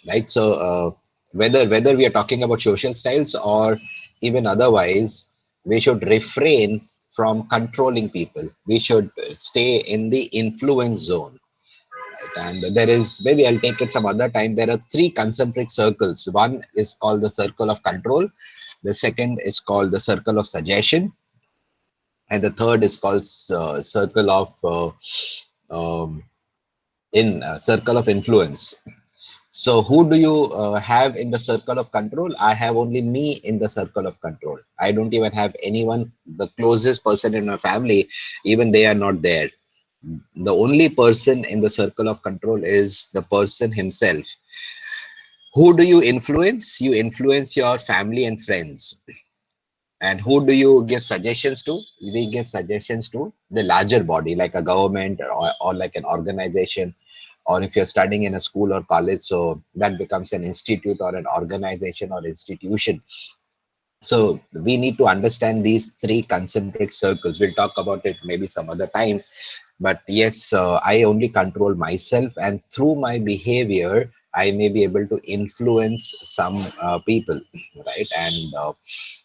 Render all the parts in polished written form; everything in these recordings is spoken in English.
right? So whether we are talking about social styles or even otherwise, we should refrain from controlling people. We should stay in the influence zone. And there is, maybe I'll take it some other time. There are three concentric circles. One is called the circle of control, the second is called the circle of suggestion, and the third is called circle of in circle of influence. So who do you have in the circle of control? I have only me in the circle of control. I don't even have anyone, the closest person in my family, even they are not there. The only person in the circle of control is the person himself. Who do you influence? You influence your family and friends. And who do you give suggestions to? We give suggestions to the larger body, like a government, or like an organization, or if you're studying in a school or college, so that becomes an institute or an organization or institution. So we need to understand these three concentric circles. We'll talk about it maybe some other time. But yes, I only control myself, and through my behavior, I may be able to influence some people, right? And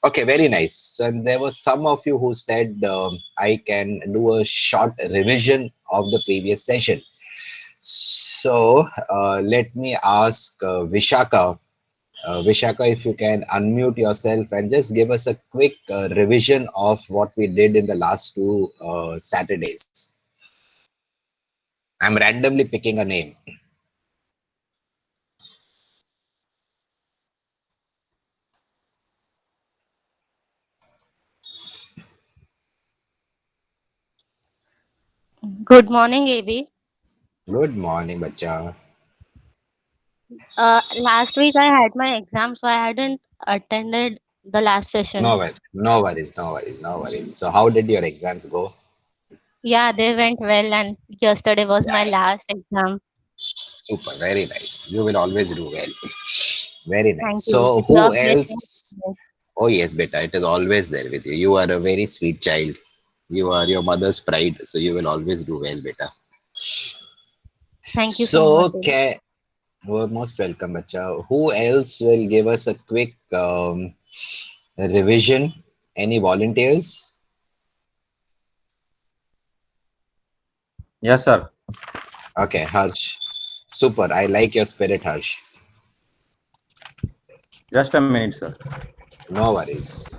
okay, very nice. And there was some of you who said I can do a short revision of the previous session. So let me ask Vishaka. Vishaka, if you can unmute yourself and just give us a quick revision of what we did in the last two Saturdays. I'm randomly picking a name. Good morning, AB. Good morning, bacha. Last week I had my exam, so I hadn't attended the last session. No worries, no worries, no worries. So, how did your exams go? Yeah, they went well, and yesterday was my Yeah, last exam. super, very nice. You will always do well. Very nice. Thank you. So, With your who blessing. else? Oh, yes, beta, it is always there with you. You are a very sweet child. You are your mother's pride, so you will always do well, beta. Thank you so much. So, you're most welcome, bacha. Who else will give us a quick revision? Any volunteers? Yes, sir. Okay, Harsh. Super. I like your spirit, Harsh. Just a minute, sir. No worries.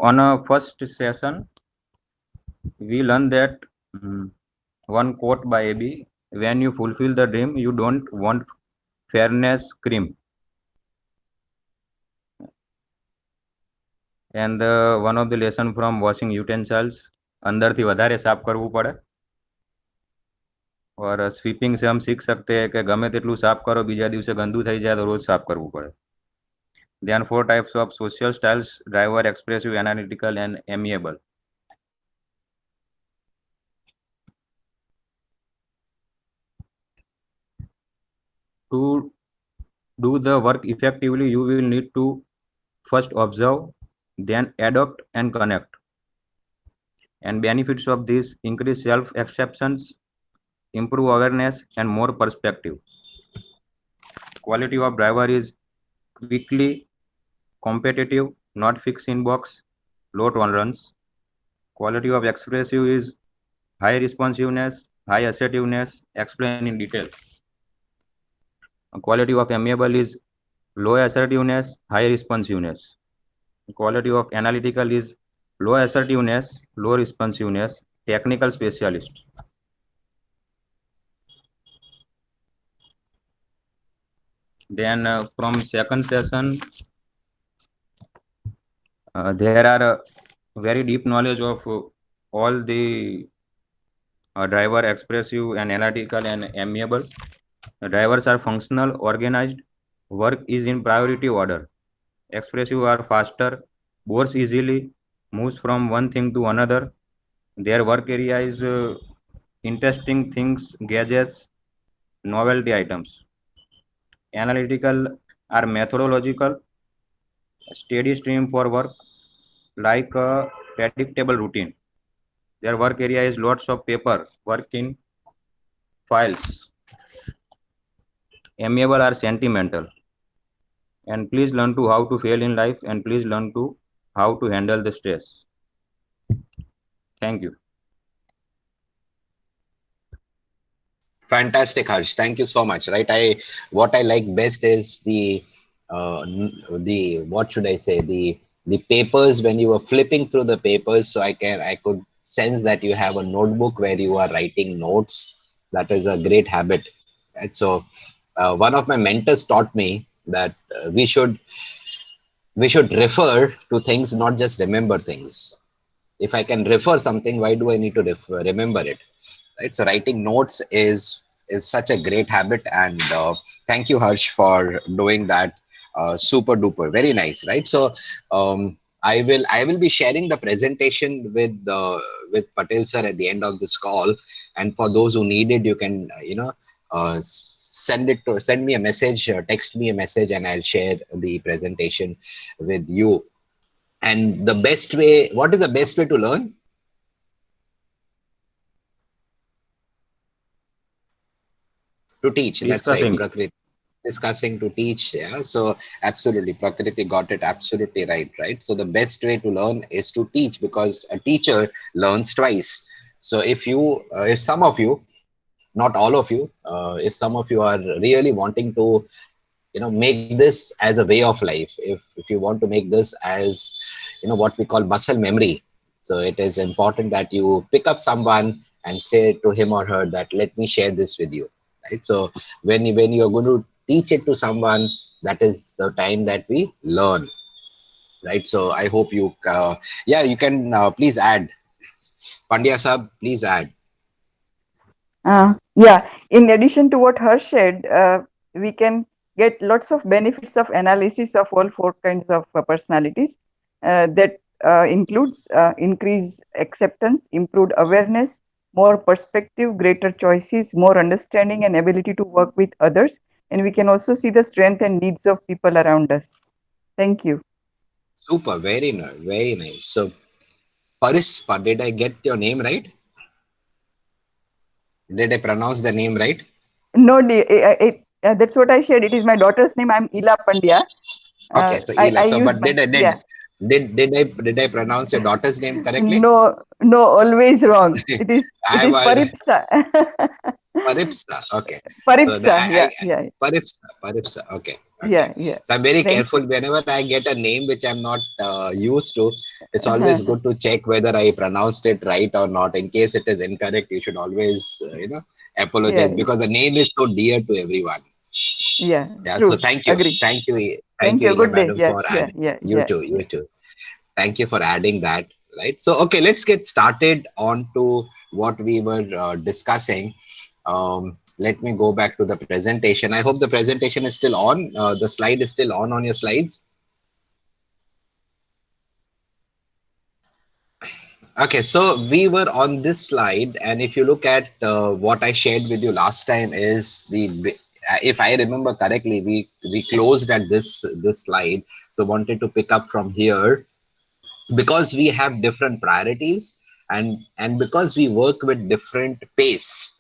On a first session, we learned that one quote by AB: "When you fulfill the dream, you don't want fairness cream." And one of the lesson from washing utensils, અંદરથી વધારે સાફ કરવું પડે. और sweeping से हम सीख सकते हैं कि ગમે તેટલું સાફ કરો બીજા દિવસે ગંદુ થઈ જાય તો રોજ સાફ કરવું પડે. There are four types of social styles: driver, expressive, analytical, and amiable. To do the work effectively, you will need to first observe, then adopt and connect. And benefits of this: increase self-acceptance, improve awareness, and more perspective. Quality of driver is quickly, competitive, not fixed in box, low tolerance. Quality of expressive is high responsiveness, high assertiveness, explain in detail. Quality of amiable is low assertiveness, high responsiveness. Quality of analytical is low assertiveness, low responsiveness, technical specialist. Then from second session, there are very deep knowledge of all the driver, expressive and analytical and amiable. Drivers are functional, organized, work is in priority order. Expressive are faster, bores easily, moves from one thing to another. Their work area is interesting things, gadgets, novelty items. Analytical or methodological, steady stream for work, like a predictable routine. Their work area is lots of paper, work in files, amiable or sentimental. And please learn to how to fail in life, and please learn to how to handle the stress. Thank you. Fantastic, Harsh. Thank you so much. Right. What I like best is the what should I say, the papers when you were flipping through the papers. So I could sense that you have a notebook where you are writing notes. That is a great habit. Right? So one of my mentors taught me that we should refer to things, not just remember things. If I can refer something, why do I need to remember it? Right. So writing notes is such a great habit, and thank you, Harsh, for doing that. Super duper, very nice. Right. So I will be sharing the presentation with Patel sir at the end of this call, and for those who need it, you can send me a message, text me a message, and I'll share the presentation with you. And the best way, what is the best way to learn? To teach. That's right, Discussing. Prakriti. Discussing to teach. Yeah. So absolutely, Prakriti got it absolutely right. Right. So the best way to learn is to teach, because a teacher learns twice. So if some of you, not all of you, if some of you are really wanting to, make this as a way of life, if you want to make this as, what we call muscle memory. So it is important that you pick up someone and say to him or her that, let me share this with you. Right. So when you're going to teach it to someone, that is the time that we learn. Right. So I hope you yeah, you can please add. Pandya sab, please add. Yeah, in addition to what Harsh said, we can get lots of benefits of analysis of all four kinds of personalities. That includes increased acceptance, improved awareness, more perspective, greater choices, more understanding, and ability to work with others. And we can also see the strength and needs of people around us. Thank you. Super, very nice, very nice. So Parispa, did I get your name right? Did I pronounce the name right? No, that's what I shared. It is my daughter's name. I'm Ila Pandya. Okay, so I Eli. So, use but my, yeah. did I pronounce your daughter's name correctly? No, no, always wrong. It I is was Paripsa. Paripsa. Okay, so Paripsa. Yeah, yeah, Paripsa. Okay, okay. yeah, yeah. So I'm very Thank careful you. whenever I get a name which I'm not used to. It's always good to check whether I pronounced it right or not. In case it is incorrect, you should always apologize, Yeah, because the name is so dear to everyone. yeah. Yeah. So True. Agree. thank Thank you, you. Ila Good day. madam, Yeah, for yeah, adding. yeah, You yeah, too. yeah. You too. Thank you for adding that. Right. So, okay, let's get started on to what we were discussing. Let me go back to the presentation. I hope the presentation is still on. The slide is still on your slides. Okay, so we were on this slide, and if you look at what I shared with you last time, is if I remember correctly, we closed at this slide. So wanted to pick up from here, because we have different priorities, and because we work with different pace.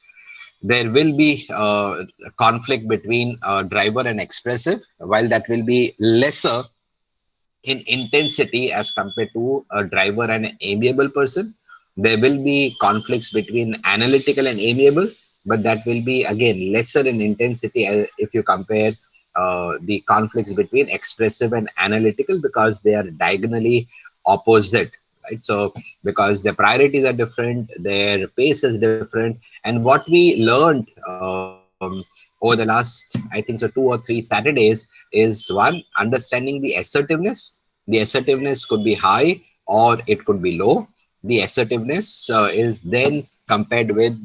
There will be conflict between driver and expressive, while that will be lesser in intensity as compared to a driver and an amiable person. There will be conflicts between analytical and amiable, but that will be again lesser in intensity if you compare the conflicts between expressive and analytical, because they are diagonally opposite. Right. So because their priorities are different, their pace is different, and what we learned over the last, I think so, 2 or 3 Saturdays, is one, understanding the assertiveness could be high or it could be low. The assertiveness is then compared with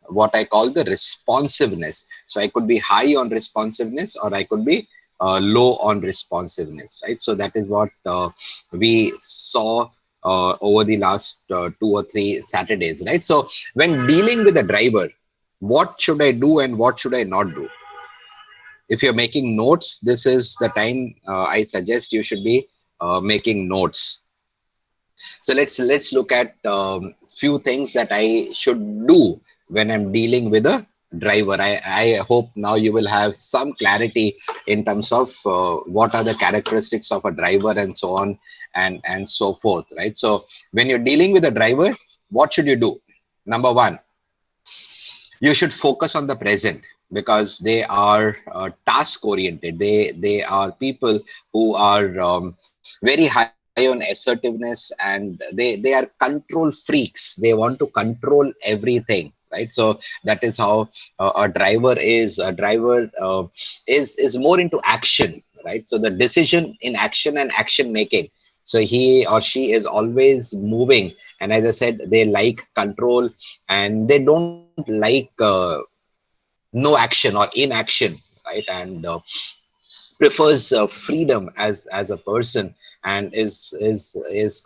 what I call the responsiveness. So I could be high on responsiveness, or I could be low on responsiveness, right? So that is what we saw over the last 2 or 3 Saturdays, right? So when dealing with a driver, what should I do and what should I not do? If you're making notes, this is the time I suggest you should be making notes. So let's look at few things that I should do when I'm dealing with a driver. I hope now you will have some clarity in terms of what are the characteristics of a driver and so on and so forth, right? So when you're dealing with a driver, what should you do? Number one, you should focus on the present, because they are task oriented. They are people who are very high on assertiveness, and they are control freaks. They want to control everything, right? So that is how a driver is. A driver is more into action, right? So the decision in action and action making. So he or she is always moving, and as I said, they like control, and they don't like no action or inaction, right? And prefers freedom as a person, and is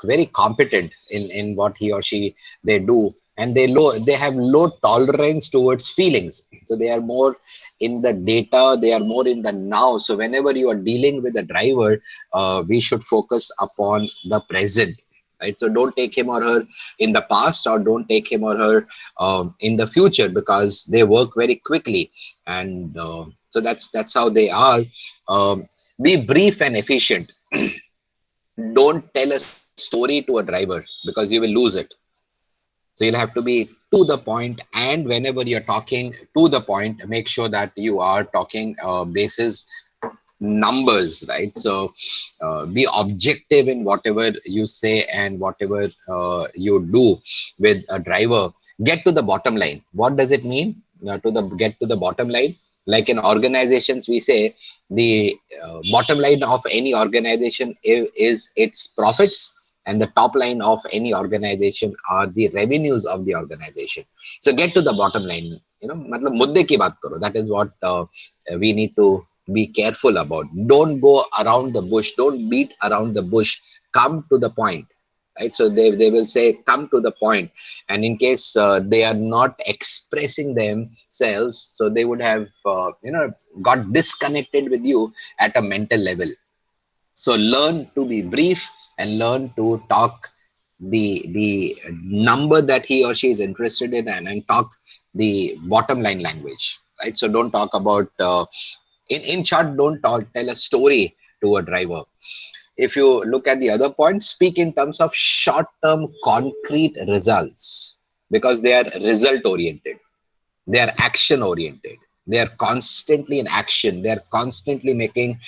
very competent in what he or she they do, and they have low tolerance towards feelings. So they are more in the data, they are more in the now. So whenever you are dealing with a driver, we should focus upon the present, right? So don't take him or her in the past, or don't take him or her in the future, because they work very quickly. And so that's how they are. Be brief and efficient. Don't tell a story to a driver, because you will lose it. So you'll have to be to the point, and whenever you're talking to the point, make sure that you are talking basis numbers, right? So be objective in whatever you say and whatever you do with a driver. Get to the bottom line. What does it mean to the get to the bottom line? Like in organizations, we say the bottom line of any organization is its profits, and the top line of any organization are the revenues of the organization. So get to the bottom line. मतलब मुद्दे की बात करो. That is what we need to be careful about. Don't go around the bush. Don't beat around the bush. Come to the point, right? So they will say come to the point, and in case they are not expressing themselves, so they would have got disconnected with you at a mental level. So learn to be brief and learn to talk the number that he or she is interested in, and talk the bottom line language, right? So don't talk about in short, don't tell a story to a driver. If you look at the other point, speak in terms of short-term concrete results, because they are result oriented, they are action oriented, they are constantly in action, they are constantly making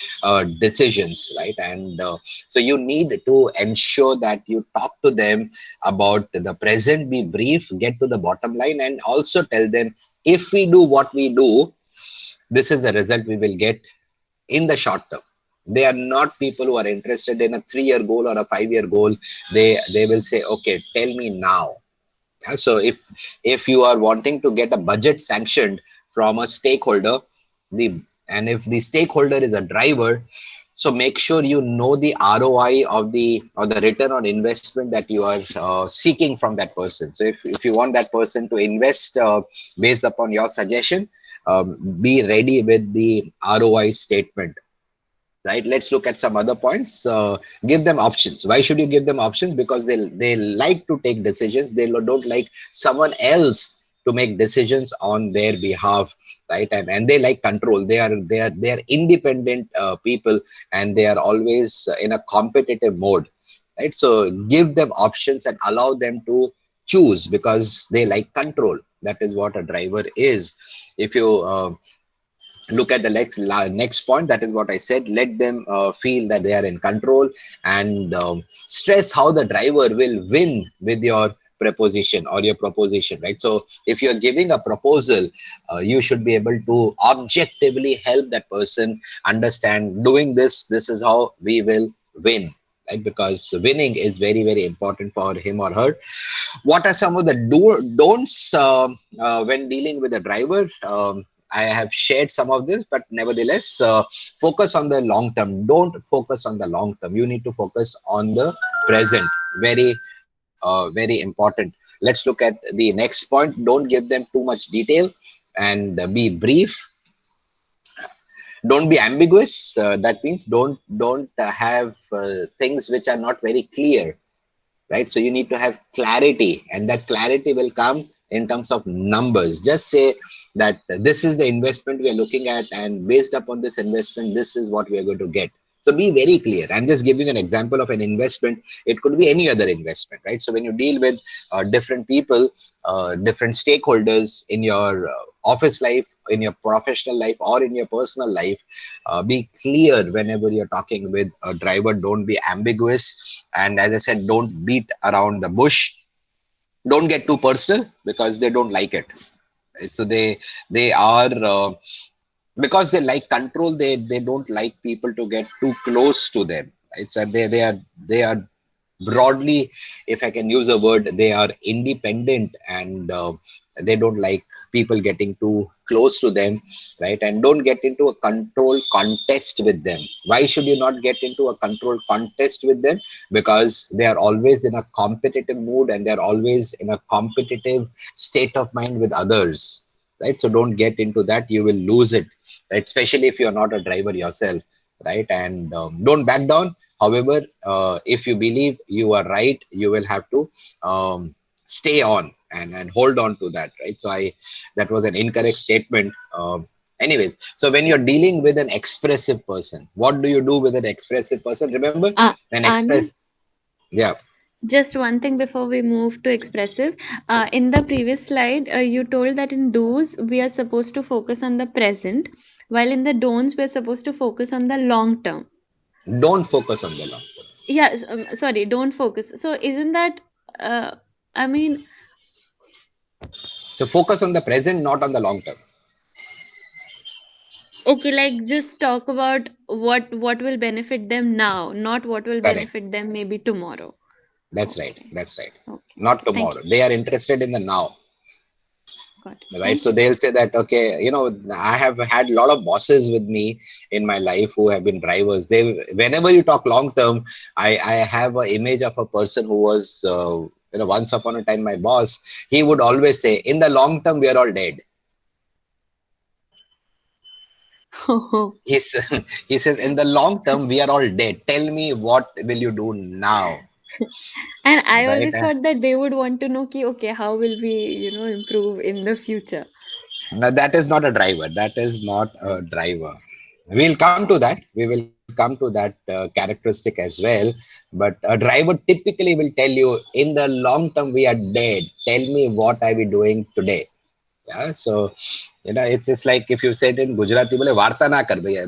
decisions, right? And so you need to ensure that you talk to them about the present, be brief, get to the bottom line, and also tell them, if we do what we do, this is the result we will get in the short term. They are not people who are interested in a 3-year goal or a 5-year goal. They will say, okay, tell me now. So if you are wanting to get a budget sanctioned from a stakeholder, and if the stakeholder is a driver, so make sure you know the ROI of the return on investment that you are seeking from that person. So if you want that person to invest based upon your suggestion, be ready with the ROI statement. Right, let's look at some other points. Give them options. Why should you give them options? Because they like to take decisions. They don't like someone else to make decisions on their behalf, right? And they like control. They are independent people, and they are always in a competitive mode, right? So give them options and allow them to choose, because they like control. That is what a driver is. If you look at the next point, that is what I said. Let them feel that they are in control, and stress how the driver will win with your proposition or your proposition, right? So if you're giving a proposal, you should be able to objectively help that person understand, doing this is how we will win, right? Because winning is very, very important for him or her. What are some of the don'ts when dealing with a driver? I have shared some of this, but nevertheless, focus on the long term. Don't focus on the long term. You need to focus on the present. very important. Let's look at the next point. Don't give them too much detail, and be brief. Don't be ambiguous. That means don't have things which are not very clear, right? So you need to have clarity, and that clarity will come in terms of numbers. Just say that this is the investment we are looking at, and based upon this investment, this is what we are going to get. So be very clear. I'm just giving an example of an investment. It could be any other investment, right? So when you deal with different people, different stakeholders in your office life, in your professional life, or in your personal life, be clear whenever you're talking with a driver. Don't be ambiguous, and as I said, don't beat around the bush. Don't get too personal, because they don't like it. Right? So they are because they like control. They don't like people to get too close to them, right? So they are broadly, if I can use a word, they are independent, and they don't like people getting too close to them, right? And don't get into a control contest with them. Why should you not get into a control contest with them? Because they are always in a competitive mood, and they're always in a competitive state of mind with others, right? So don't get into that. You will lose it, right? Especially if you're not a driver yourself, right? And don't back down. However, if you believe you are right, you will have to stay on and hold on to that, right? So that was an incorrect statement. Anyways, so when you're dealing with an expressive person, what do you do with an expressive person? Remember, an Anand, express, yeah. just one thing before we move to expressive. In the previous slide, you told that in do's we are supposed to focus on the present, while in the don'ts we are supposed to focus on the long term. Don't focus on the long term. Yes, sorry, don't focus. So isn't that? Uh, I mean, So focus on the present, not on the long term. okay, like just talk about what will benefit them now, not what will Correct. benefit them maybe tomorrow. That's right. Okay, That's right. okay, Not okay. Thank tomorrow. you. They are interested in the now. Got it. Right, Thank so you. they'll say that, okay, I have had a lot of bosses with me in my life who have been drivers. They, whenever you talk long term, I have an image of a person who was once upon a time my boss. He would always say, in the long term we are all dead. He's, he says, in the long term we are all dead. Tell me, what will you do now? And I Right. always thought that they would want to know, ki, okay, how will we, improve in the future? Now, that is not a driver. That is not a driver. We'll come to that. We will come to that characteristic as well. But a driver typically will tell you, in the long term, we are dead. Tell me, what are we doing today? Yeah. So, it's just like if you said in Gujarati, bole, "Varta na kar bhaiya,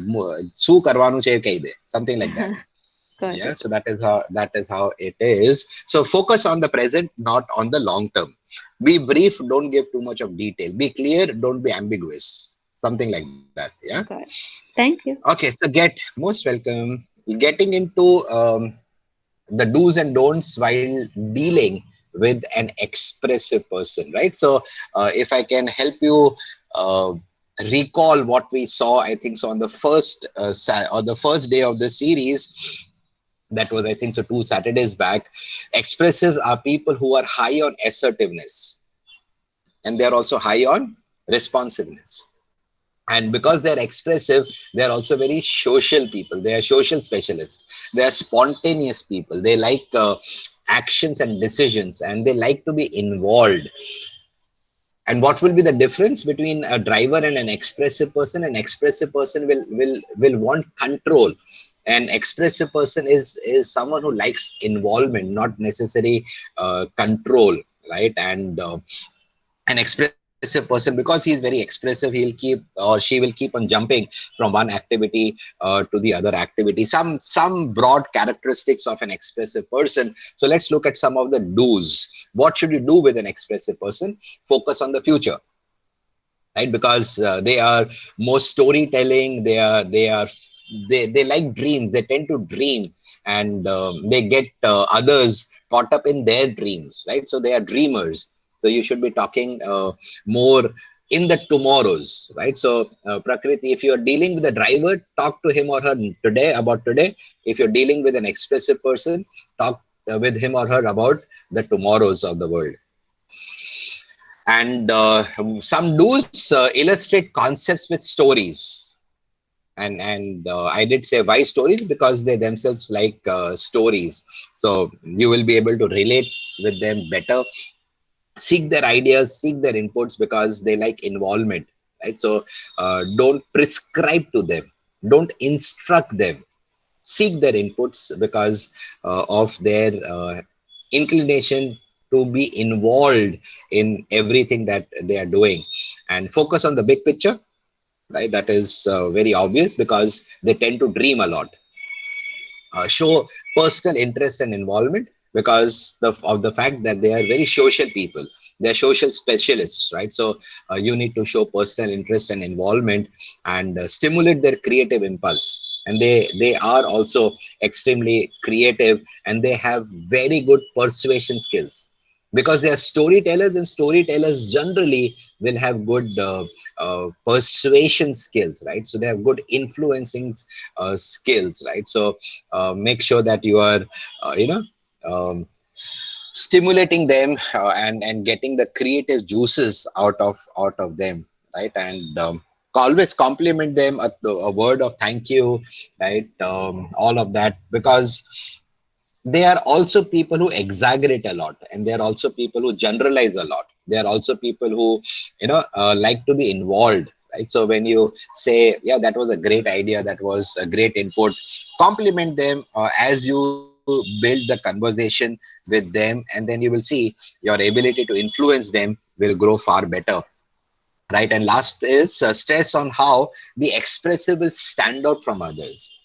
શું કરવાનું છે એ કહી દે," something like that. Got Yeah, it. so that is how it is. So focus on the present, not on the long term. Be brief, don't give too much of detail. Be clear, don't be ambiguous, something like that. Yeah. Got it. Thank you. Okay, so most welcome. Getting into the do's and don'ts while dealing with an expressive person, right? So if I can help you uh, recall what we saw, I think so, on the first day of the series. That was, I think so, 2 Saturdays back. Expressive are people who are high on assertiveness, and they're also high on responsiveness. And because they're expressive, they're also very social people. They are social specialists. They are spontaneous people. They like actions and decisions, and they like to be involved. And what will be the difference between a driver and an expressive person? An expressive person will want control. An expressive person is someone who likes involvement, not necessary control, right? And an expressive person, because he is very expressive, he'll keep, or she will keep on jumping from one activity to the other activity. Some broad characteristics of an expressive person. So let's look at some of the do's. What should you do with an expressive person? Focus on the future, right? Because they are more storytelling. They like dreams. They tend to dream, and they get others caught up in their dreams, right? So they are dreamers. So you should be talking more in the tomorrows, right? So Prakriti, if you are dealing with a driver, talk to him or her today, about today. If you're dealing with an expressive person, talk with him or her about the tomorrows of the world. And some do's illustrate concepts with stories. And I did say why stories, because they themselves like stories. So you will be able to relate with them better, seek their ideas, seek their inputs, because they like involvement, right? So don't prescribe to them, don't instruct them, seek their inputs, because of their inclination to be involved in everything that they are doing. And focus on the big picture, right? That is very obvious, because they tend to dream a lot. Show personal interest and involvement, because of the fact that they are very social people. They're social specialists, right? So you need to show personal interest and involvement, and stimulate their creative impulse. And they are also extremely creative, and they have very good persuasion skills, because they are storytellers, and storytellers generally will have good persuasion skills, right? So they have good influencing skills, right? So make sure that you are um, stimulating them, and getting the creative juices out of them, right? And always compliment them, a word of thank you, right? All of that, because they are also people who exaggerate a lot, and they are also people who generalize a lot. They are also people who like to be involved, right? So when you say, yeah, that was a great idea, that was a great input, compliment them as you build the conversation with them, and then you will see your ability to influence them will grow far better, right? And last is stress on how the expressive will stand out from others.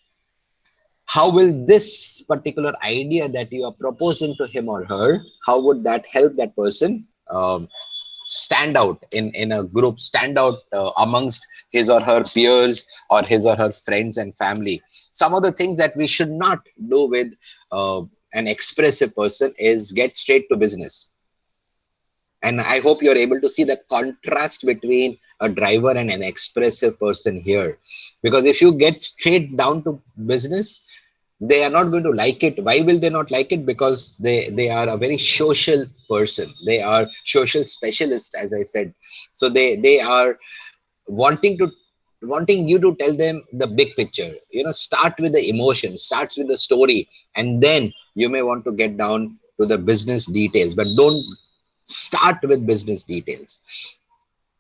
How will this particular idea that you are proposing to him or her, how would that help that person stand out in a group, stand out amongst his or her peers, or his or her friends and family? Some of the things that we should not do with an expressive person is get straight to business. And I hope you're able to see the contrast between a driver and an expressive person here. Because if you get straight down to business, they are not going to like it. Why will they not like it? Because they are a very social person. They are social specialists, as I said. So they are wanting to wanting you to tell them the big picture. Start with the emotion, starts with the story, and then you may want to get down to the business details. But don't start with business details.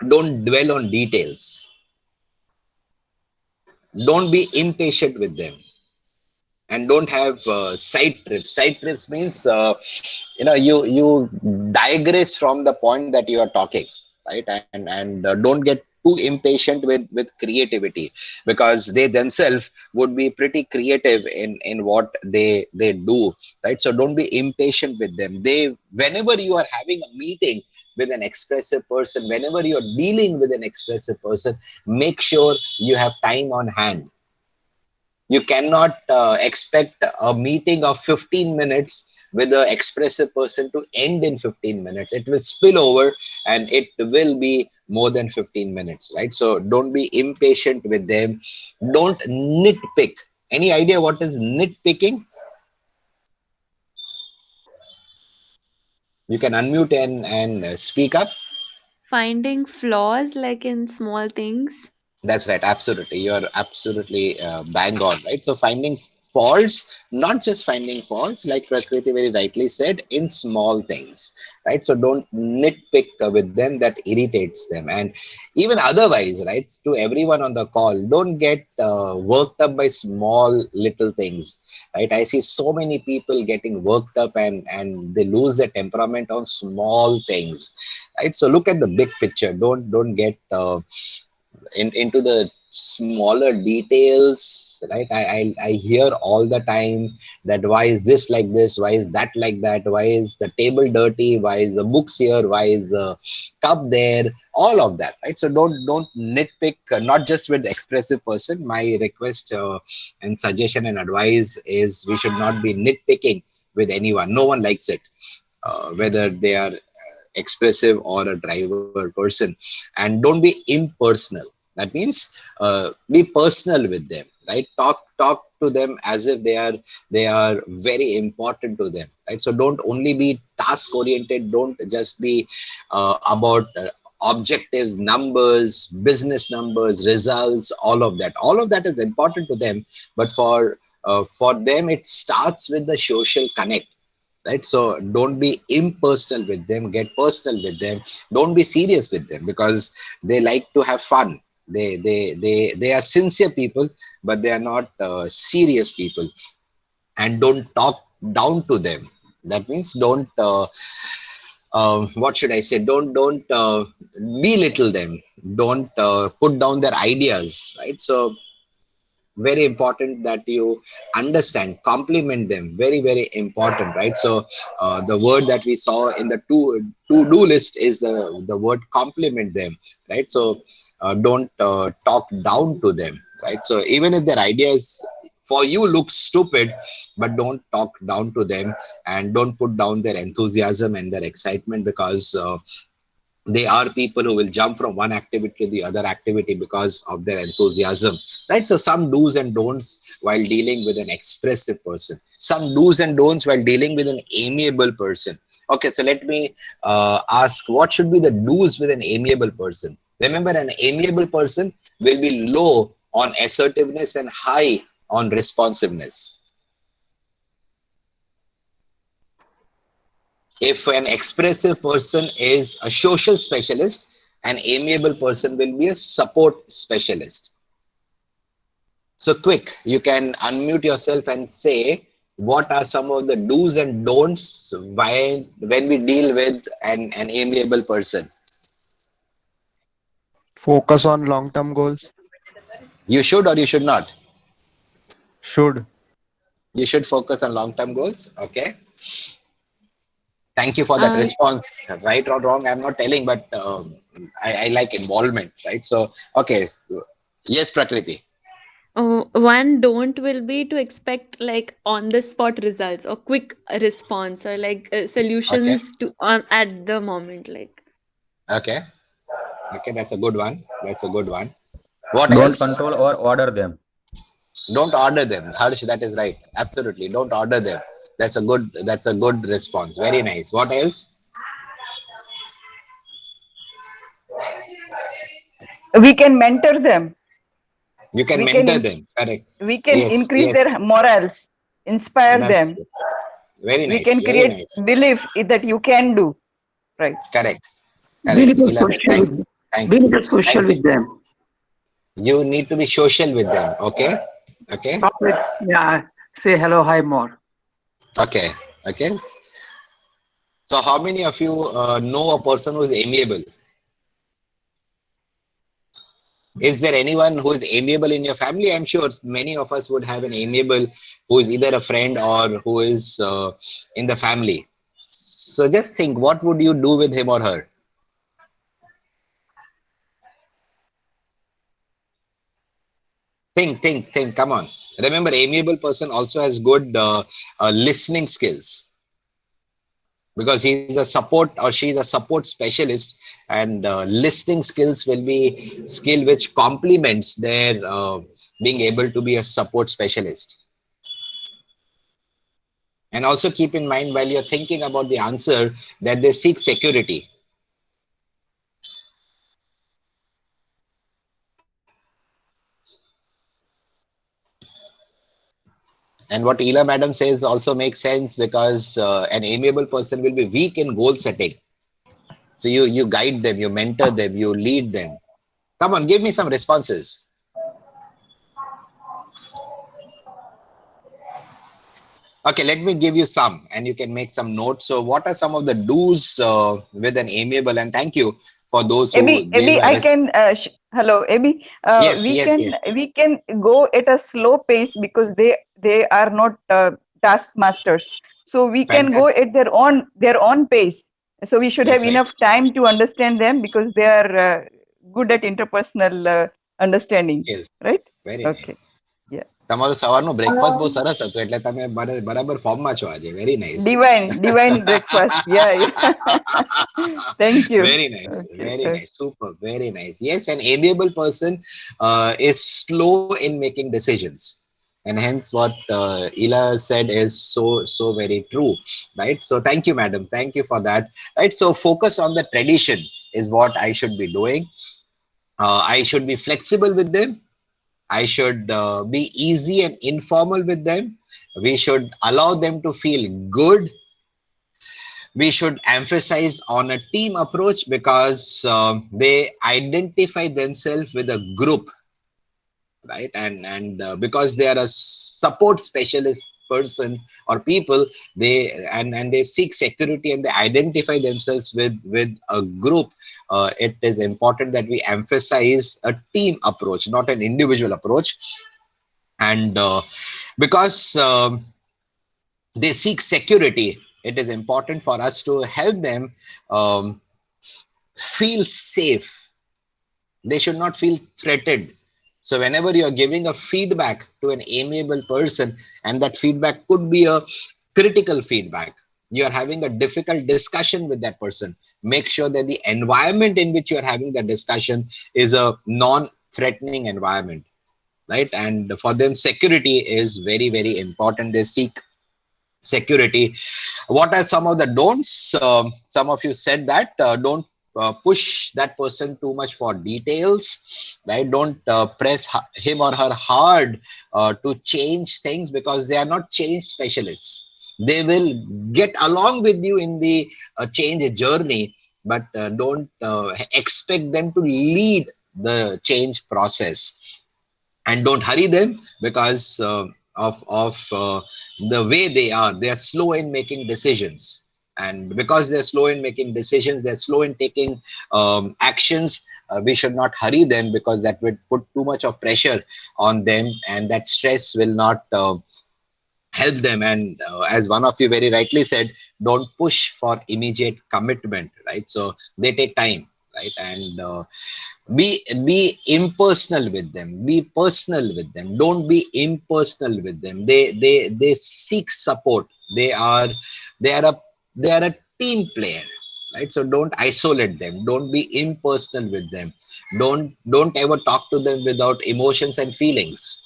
Don't dwell on details. Don't be impatient with them, and don't have side trips. Side trips means you digress from the point that you are talking, right? And don't get too impatient with creativity, because they themselves would be pretty creative in what they do, right? So don't be impatient with them. Whenever you are having a meeting with an expressive person, whenever you're dealing with an expressive person, make sure you have time on hand. You cannot expect a meeting of 15 minutes with an expressive person to end in 15 minutes. It will spill over, and it will be more than 15 minutes, right? So don't be impatient with them. Don't nitpick. Any idea what is nitpicking? You can unmute and speak up. Finding flaws like in small things. That's right. Absolutely. You're absolutely bang on, right? So finding faults, not just finding faults, like Prakriti very rightly said, in small things, right? So don't nitpick with them. That irritates them. And even otherwise, right? To everyone on the call, don't get worked up by small little things, right? I see so many people getting worked up, and they lose their temperament on small things, right? So look at the big picture. Don't get into the smaller details, right? I hear all the time that why is this like this, why is that like that, why is the table dirty, why is the books here, why is the cup there, all of that, right? So don't nitpick, not just with the expressive person. My request and suggestion and advice is we should not be nitpicking with anyone. No one likes it, whether they are expressive or a driver person. And don't be impersonal. That means be personal with them, right? Talk to them as if they are very important to them, right? So don't only be task oriented, don't just be about objectives, numbers, business numbers, results, all of that is important to them, but for them it starts with the social connect, right? So don't be impersonal with them, get personal with them. Don't be serious with them, because they like to have fun. They are sincere people, but they are not serious people. And don't talk down to them. That means don't what should I say, don't belittle them, don't put down their ideas, right? So very important that you understand, compliment them, very important, right? So the word that we saw in the to do list is the word compliment them, right? So don't talk down to them, right? So even if their ideas for you look stupid, but don't talk down to them, and don't put down their enthusiasm and their excitement, because they are people who will jump from one activity to the other activity because of their enthusiasm, right? So some do's and don'ts while dealing with an expressive person, some do's and don'ts while dealing with an amiable person. Okay, so let me ask, what should be the do's with an amiable person? Remember, an amiable person will be low on assertiveness and high on responsiveness. If an expressive person is a social specialist, an amiable person will be a support specialist. So quick, you can unmute yourself and say, what are some of the do's and don'ts when we deal with an amiable person? Focus on long-term goals. You should or you should not? Should. You should focus on long-term goals. Okay. Thank you for that Uh, response. Right or wrong, I'm not telling, but I like involvement, right? So, okay. Yes, Prakriti. one don't will be to expect like on the spot results or quick response or like Okay. solutions to at the moment like. Okay. Okay. That's a good one. That's a good one. What Don't else? control or order them. Don't order them. Harsh, that is right. Absolutely. Don't order them. That's a good response. Very nice. What else? We can mentor them. You can We can mentor them. Correct. we can Yes. increase Yes. their morals, inspire That's them. very We nice. can Very create nice. belief that you can do, right? Correct. Be Correct. little 11. social with Thank be you. little social Thank you. with them. You need to be social with them. Okay. Okay. Talk with, yeah, say hello, hi more. Okay. Okay. So how many of you know a person who is amiable? Is there anyone who is amiable in your family? I'm sure many of us would have an amiable who is either a friend or who is in the family. So just think, what would you do with him or her? Think. Come on. Remember, amiable person also has good listening skills, because he's a support or she's a support specialist, and listening skills will be skill which complements their being able to be a support specialist. And also keep in mind, while you're thinking about the answer, that they seek security. And what Ela madam says also makes sense, because an amiable person will be weak in goal setting. So you guide them, you mentor them, you lead them. Come on, give me some responses. Okay, let me give you some and you can make some notes. So what are some of the do's with an amiable? And thank you for those who gave Abby, a hello, Abby. Yes, yes, yes. We can go at a slow pace because they are not taskmasters. So we can go Fantastic. at their own pace. So we should have That's right. enough time to understand them because they are good at interpersonal understanding, Skills. right? Very nice. Okay. Yeah. તમારો સવારનો breakfast બહુ સરસ હતો એટલે તમે બરાબર ફોર્મમાં છો આજે. Very nice. Divine breakfast. Yeah, yeah. Thank you. Very nice, Okay, very okay. nice, super, very nice. Yes, an amiable person is slow in making decisions, and hence what Ila said is so very true, right? So thank you, madam, thank you for that, right? So focus on the tradition is what I should be doing. I should be flexible with them. I should be easy and informal with them. We should allow them to feel good. We should emphasize on a team approach because they identify themselves with a group, right? And because they are a support specialist person or people, and they seek security and they identify themselves with a group. It is important that we emphasize a team approach, not an individual approach. And because they seek security, it is important for us to help them feel safe. They should not feel threatened. So whenever you are giving a feedback to an amiable person, and that feedback could be a critical feedback, you are having a difficult discussion with that person, make sure that the environment in which you are having that discussion is a non-threatening environment, right? And for them, security is very important. They seek security. What are some of the don'ts? Some of you said that don't push that person too much for details, right? Don't press him or her hard to change things, because they are not change specialists. They will get along with you in the change journey, but don't expect them to lead the change process. And don't hurry them, because of the way they are slow in making decisions. And because they're slow in making decisions, they're slow in taking actions. We should not hurry them, because that would put too much of pressure on them, and that stress will not help them. And as one of you very rightly said, don't push for immediate commitment, right? So they take time, right? And be impersonal with them, be personal with them, don't be impersonal with them. They seek support. They are a team player, right? So don't isolate them, don't be impersonal with them, don't ever talk to them without emotions and feelings,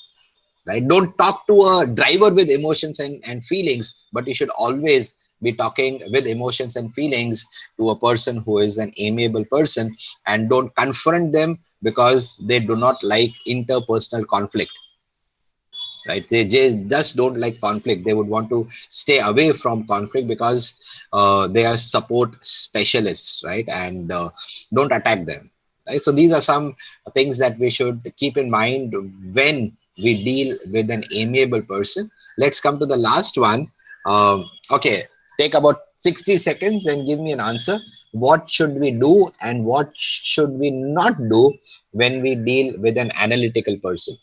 right? Don't talk to a driver with emotions and feelings, but you should always be talking with emotions and feelings to a person who is an amiable person. And don't confront them, because they do not like interpersonal conflict, right? They just don't like conflict. They would want to stay away from conflict, because they are support specialists, right? And don't attack them, right? So these are some things that we should keep in mind when we deal with an amiable person. Let's come to the last one. Okay, take about 60 seconds and give me an answer. What should we do and what should we not do when we deal with an analytical person?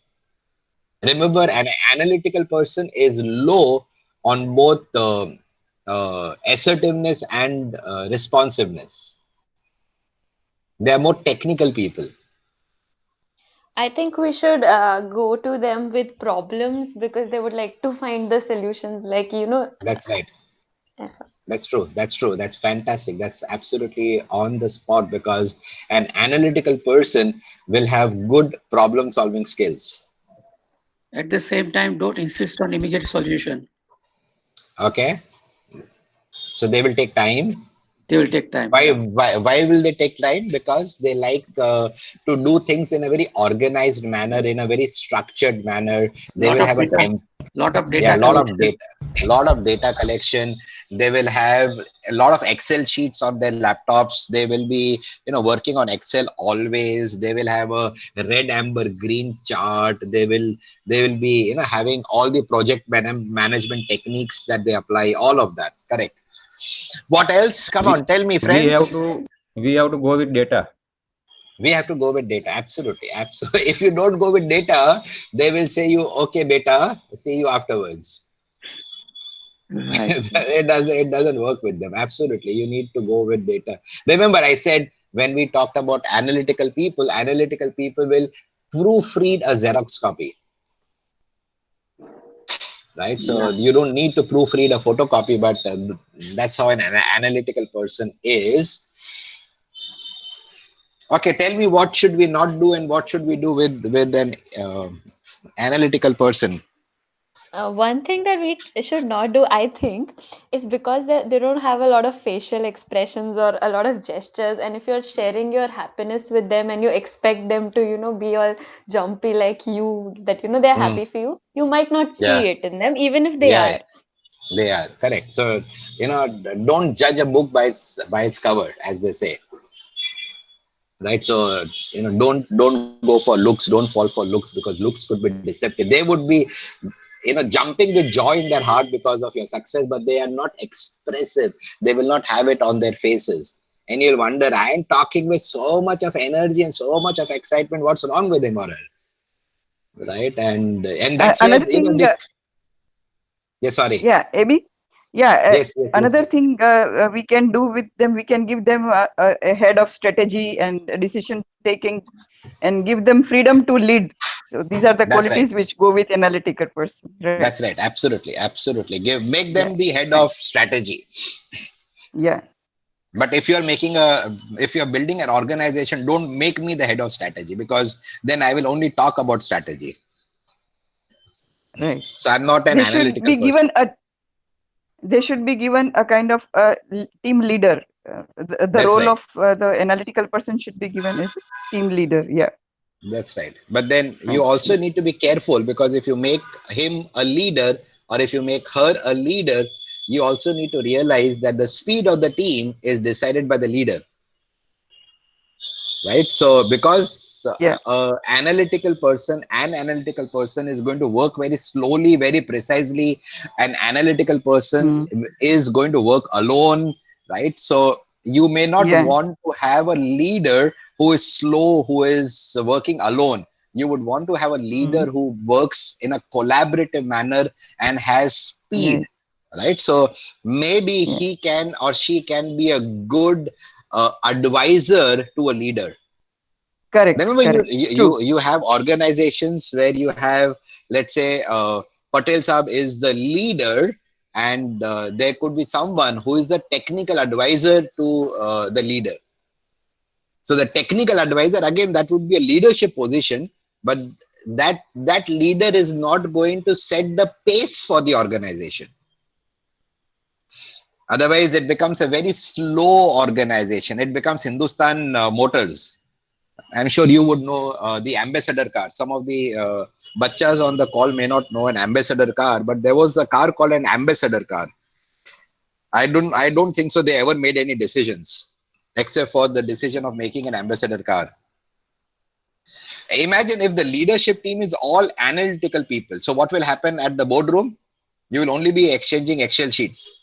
Remember, an analytical person is low on both assertiveness and responsiveness. They are more technical people. I think we should go to them with problems, because they would like to find the solutions. That's right. Yes, sir. That's true. That's true. That's fantastic. That's absolutely on the spot, because an analytical person will have good problem solving skills. At the same time, don't insist on immediate solution. Okay. So they will take time. They will take time. Why, Yeah. why will they take time? Because they like to do things in a very organized manner, in a very structured manner. They will have a temp. Lot of data. Yeah, collection. lot of data collection. They will have a lot of Excel sheets on their laptops. They will be, working on Excel always. They will have a red, amber, green chart. They will be, having all the project management techniques that they apply. All of that. Correct. What else? Come on, tell me, friends. We have to go with data. We have to go with data. Absolutely. If you don't go with data, they will say you, okay, beta, see you afterwards. Right. It doesn't work with them. Absolutely. You need to go with data. Remember, I said when we talked about analytical people will proofread a Xerox copy. right? So you don't need to proofread a photocopy, but that's how an analytical person is. Okay, tell me, what should we not do and what should we do with an analytical person? One thing that we should not do, I think, is because they don't have a lot of facial expressions or a lot of gestures. And if you're sharing your happiness with them and you expect them to, be all jumpy like you, that, they're Mm, happy for you, you might not yeah, see it in them, even if they yeah, are. they are correct. So don't judge a book by its cover, as they say, right? So don't go for looks, don't fall for looks, because looks could be deceptive. They would be jumping with joy in their heart because of your success, but they are not expressive. They will not have it on their faces, and you'll wonder, I am talking with so much of energy and so much of excitement, what's wrong with him or her, right? And that's where Another thing, yeah, sorry. yeah, Abby. Yeah, Yes, yes, another yes. thing we can do with them, we can give them a head of strategy and decision taking, and give them freedom to lead. So these are the That's right. qualities which go with analytical person, right? That's right. Absolutely, absolutely. Make Yeah, them the head right. of strategy. Yeah, But if you're building an organization, don't make me the head of strategy, because then I will only talk about strategy. right. So I'm not an They should analytical be person. given a they should be given a kind of team leader. The That's role right. of the analytical person should be given as a team leader. Yeah, That's right. But then you right. also need to be careful, because if you make him a leader or if you make her a leader, you also need to realize that the speed of the team is decided by the leader, right? So because Yeah. an analytical person is going to work very slowly, very precisely. An analytical person Hmm. is going to work alone, right? So you may not Yeah. want to have a leader who is slow, who is working alone. You would want to have a leader Hmm. who works in a collaborative manner and has speed, Right. right? So maybe Yeah. he can or she can be a good advisor to a leader. Correct. Remember, you Correct. you True. you you have organizations where you have, let's say, Patel Saab is the leader, and there could be someone who is the technical advisor to the leader. So the technical advisor, again, that would be a leadership position, but that leader is not going to set the pace for the organization. Otherwise, it becomes a very slow organization. It becomes Hindustan Motors. I'm sure you would know the ambassador car. Some of the bachas on the call may not know an ambassador car, but there was a car called an ambassador car. I don't think so they ever made any decisions except for the decision of making an ambassador car. Imagine if the leadership team is all analytical people. So what will happen at the boardroom? You will only be exchanging Excel sheets,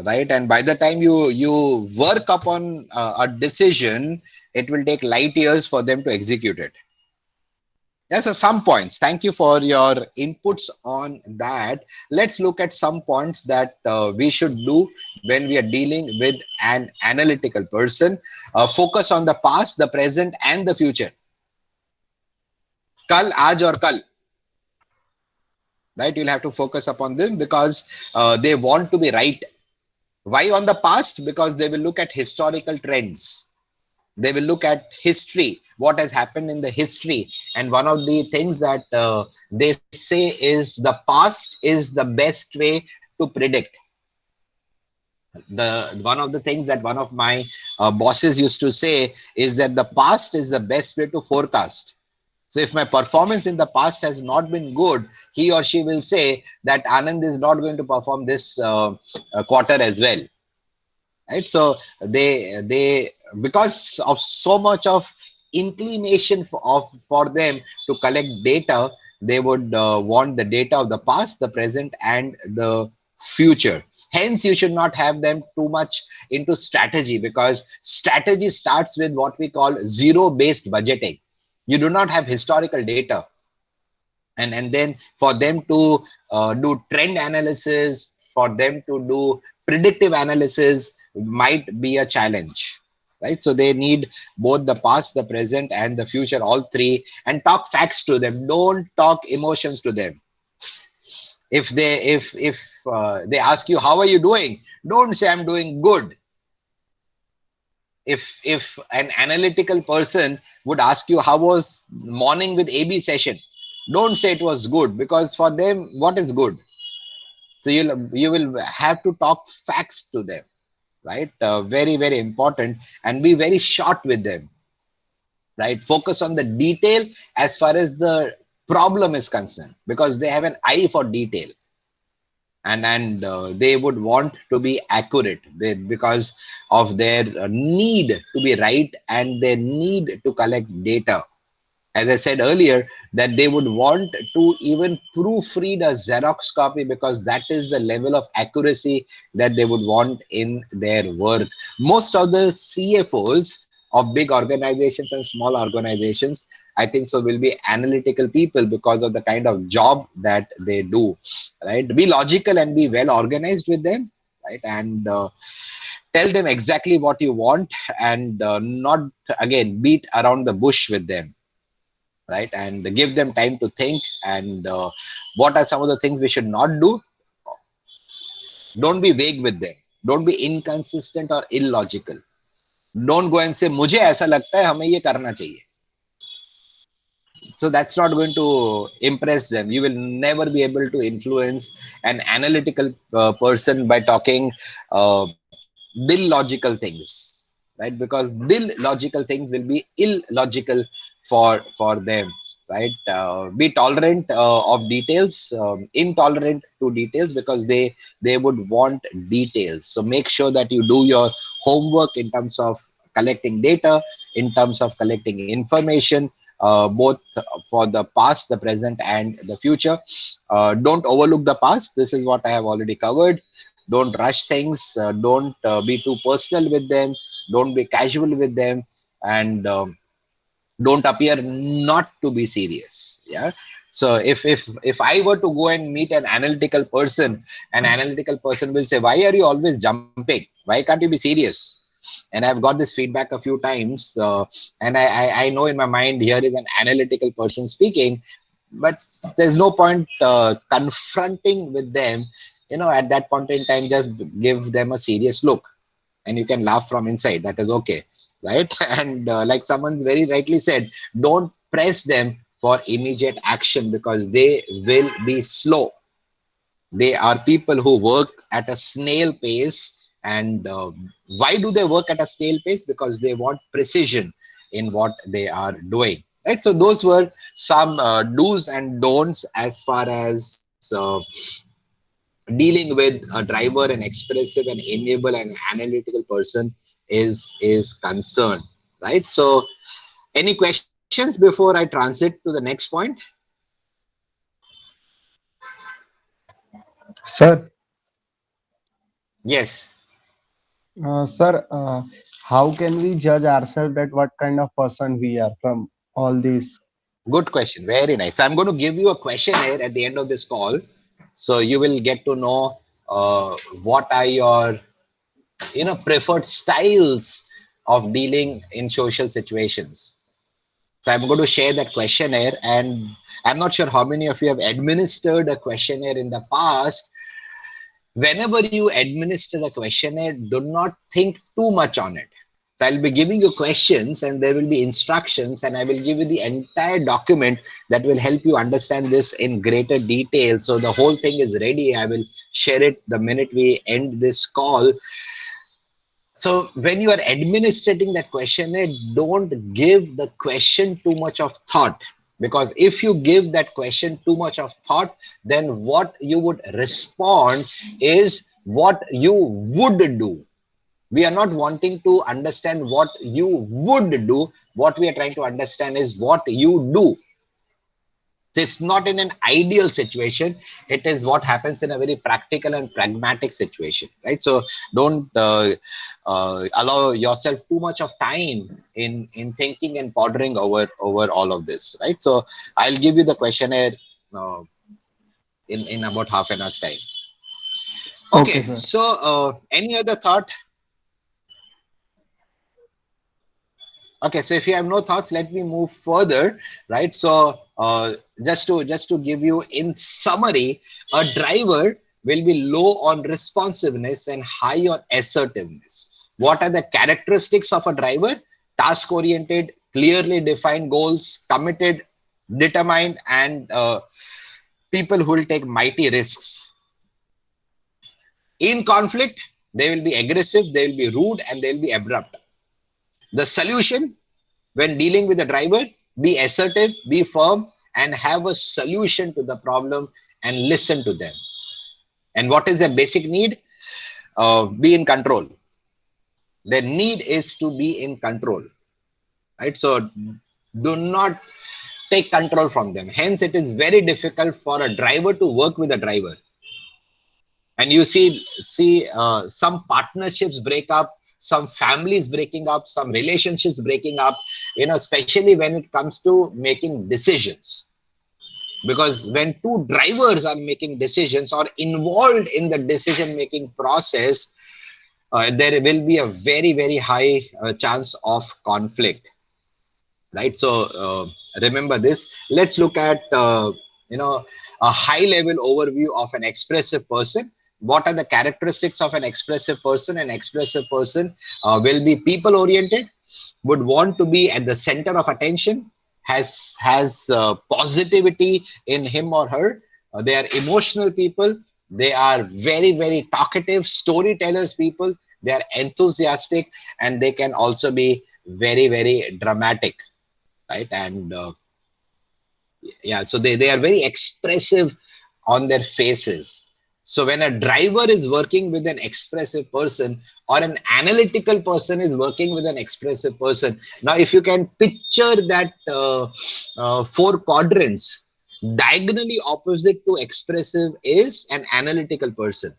right? And by the time you work upon a decision, it will take light years for them to execute it. Yeah, so some points. Thank you for your inputs on that. Let's look at some points that we should do when we are dealing with an analytical person. Focus on the past, the present, and the future. Kal, aaj or kal, right? You'll have to focus upon this because they want to be right. Why on the past? Because they will look at historical trends. They will look at history, what has happened in the history. And one of the things that they say is the past is the best way to predict. The one of the things that one of my bosses used to say is that the past is the best way to forecast. So if my performance in the past has not been good, he or she will say that Anand is not going to perform this quarter as well, right? So they because of so much of inclination for them to collect data, they would want the data of the past, the present, and the future. Hence you should not have them too much into strategy, because strategy starts with what we call zero based budgeting. You do not have historical data, and then for them to do trend analysis, for them to do predictive analysis might be a challenge, right? So they need both the past, the present, and the future, all three, and talk facts to them. Don't talk emotions to them. If they ask you how are you doing, don't say I'm doing good. If an analytical person would ask you how was morning with AB session, don't say it was good, because for them what is good? So you will have to talk facts to them, right? Very, very important. And be very short with them, right? Focus on the detail as far as the problem is concerned, because they have an eye for detail. And they would want to be accurate because of their need to be right and their need to collect data. As I said earlier, that they would want to even proofread a Xerox copy, because that is the level of accuracy that they would want in their work. Most of the CFOs of big organizations and small organizations, I think so, will be analytical people because of the kind of job that they do, right? Be logical and be well organized with them, right? And tell them exactly what you want, and not again beat around the bush with them, right? And give them time to think. And what are some of the things we should not do? Don't be vague with them. Don't be inconsistent or illogical. Don't go and say मुझे ऐसा लगता है हमें ये करना चाहिए. So that's not going to impress them. You will never be able to influence an analytical person by talking illogical things, right? Because illogical things will be illogical for them, right? Be tolerant of details, intolerant to details, because they would want details. So make sure that you do your homework in terms of collecting data, in terms of collecting information, both for the past, the present, and the future. Don't overlook the past. This is what I have already covered. Don't rush things. Don't be too personal with them. Don't be casual with them. And don't appear not to be serious. Yeah. So if I were to go and meet an analytical person will say, why are you always jumping? Why can't you be serious? And I've got this feedback a few times, and I know in my mind here is an analytical person speaking, but there's no point confronting with them. At that point in time, just give them a serious look, and you can laugh from inside. That is okay, right? And like someone very rightly said, don't press them for immediate action, because they will be slow. They are people who work at a snail pace. And why do they work at a snail pace? Because they want precision in what they are doing, right? So those were some do's and don'ts as far as dealing with a driver, an expressive and amiable and analytical person is concerned, right? So any questions before I transit to the next point? Sir, Yes. sir, how can we judge ourselves that what kind of person we are from all these? Good question. Very nice. So I'm going to give you a questionnaire at the end of this call. So you will get to know what are your preferred styles of dealing in social situations. So I'm going to share that questionnaire, and I'm not sure how many of you have administered a questionnaire in the past. Whenever you administer a questionnaire, do not think too much on it. So I'll be giving you questions and there will be instructions, and I will give you the entire document that will help you understand this in greater detail. So the whole thing is ready. I will share it the minute we end this call. So when you are administrating that questionnaire, don't give the question too much of thought, because if you give that question too much of thought, then what you would respond is what you would do. We are not wanting to understand what you would do. What we are trying to understand is what you do. So it's not in an ideal situation. It is what happens in a very practical and pragmatic situation, right? So don't allow yourself too much of time in thinking and pondering over all of this, right? So I'll give you the questionnaire uh, in about half an hour's time. Okay, Okay. sir. So any other thought? Okay, so if you have no thoughts, let me move further, right? So just to give you in summary, a driver will be low on responsiveness and high on assertiveness. What are the characteristics of a driver? Task oriented, clearly defined goals, committed, determined, and people who will take mighty risks. In conflict, they will be aggressive, they will be rude, and they will be abrupt. The solution when dealing with the driver: be assertive, be firm, and have a solution to the problem and listen to them. And what is their basic need? Be in control. Their need is to be in control, right? So do not take control from them. Hence, it is very difficult for a driver to work with a driver. And you see some partnerships break up, some families breaking up, some relationships breaking up, especially when it comes to making decisions. Because when two drivers are making decisions or involved in the decision making process, there will be a very, very high chance of conflict, right? So remember this. Let's look at a high level overview of an expressive person. What are the characteristics of an expressive person? An expressive person will be people oriented, would want to be at the center of attention, has positivity in him or her. They are emotional people. They are very, very talkative, storytellers people. They are enthusiastic, and they can also be very, very dramatic, right? And yeah, so they are very expressive on their faces. So when a driver is working with an expressive person, or an analytical person is working with an expressive person, now if you can picture that four quadrants, diagonally opposite to expressive is an analytical person.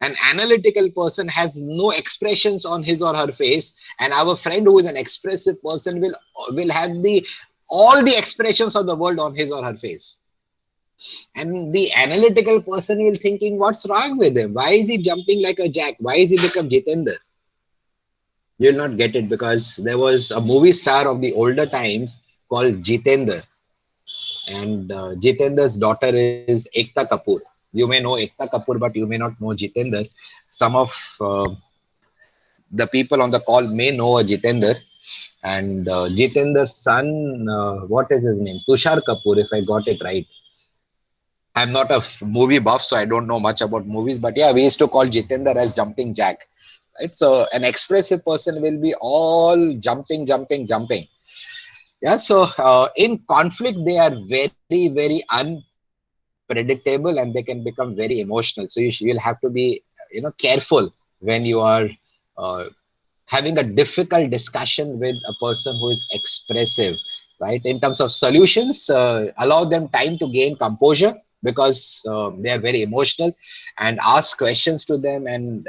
An analytical person has no expressions on his or her face, and our friend who is an expressive person will have all the expressions of the world on his or her face. And the analytical person will thinking, what's wrong with him? Why is he jumping like a jack? Why is he become Jitender? You'll not get it, because there was a movie star of the older times called Jitender, and Jitender's daughter is Ekta Kapoor. You may know Ekta Kapoor, but you may not know Jitender. Some of the people on the call may know a Jitender. And Jitender's son, what is his name? Tushar Kapoor, if I got it right. I'm not a movie buff, so I don't know much about movies. But yeah, we used to call Jitender as Jumping Jack. Right? So an expressive person will be all jumping, jumping, jumping. Yeah, so in conflict, they are very, very unpredictable, and they can become very emotional. So you'll have to be, careful when you are having a difficult discussion with a person who is expressive, right? In terms of solutions, allow them time to gain composure, because they are very emotional, and ask questions to them, and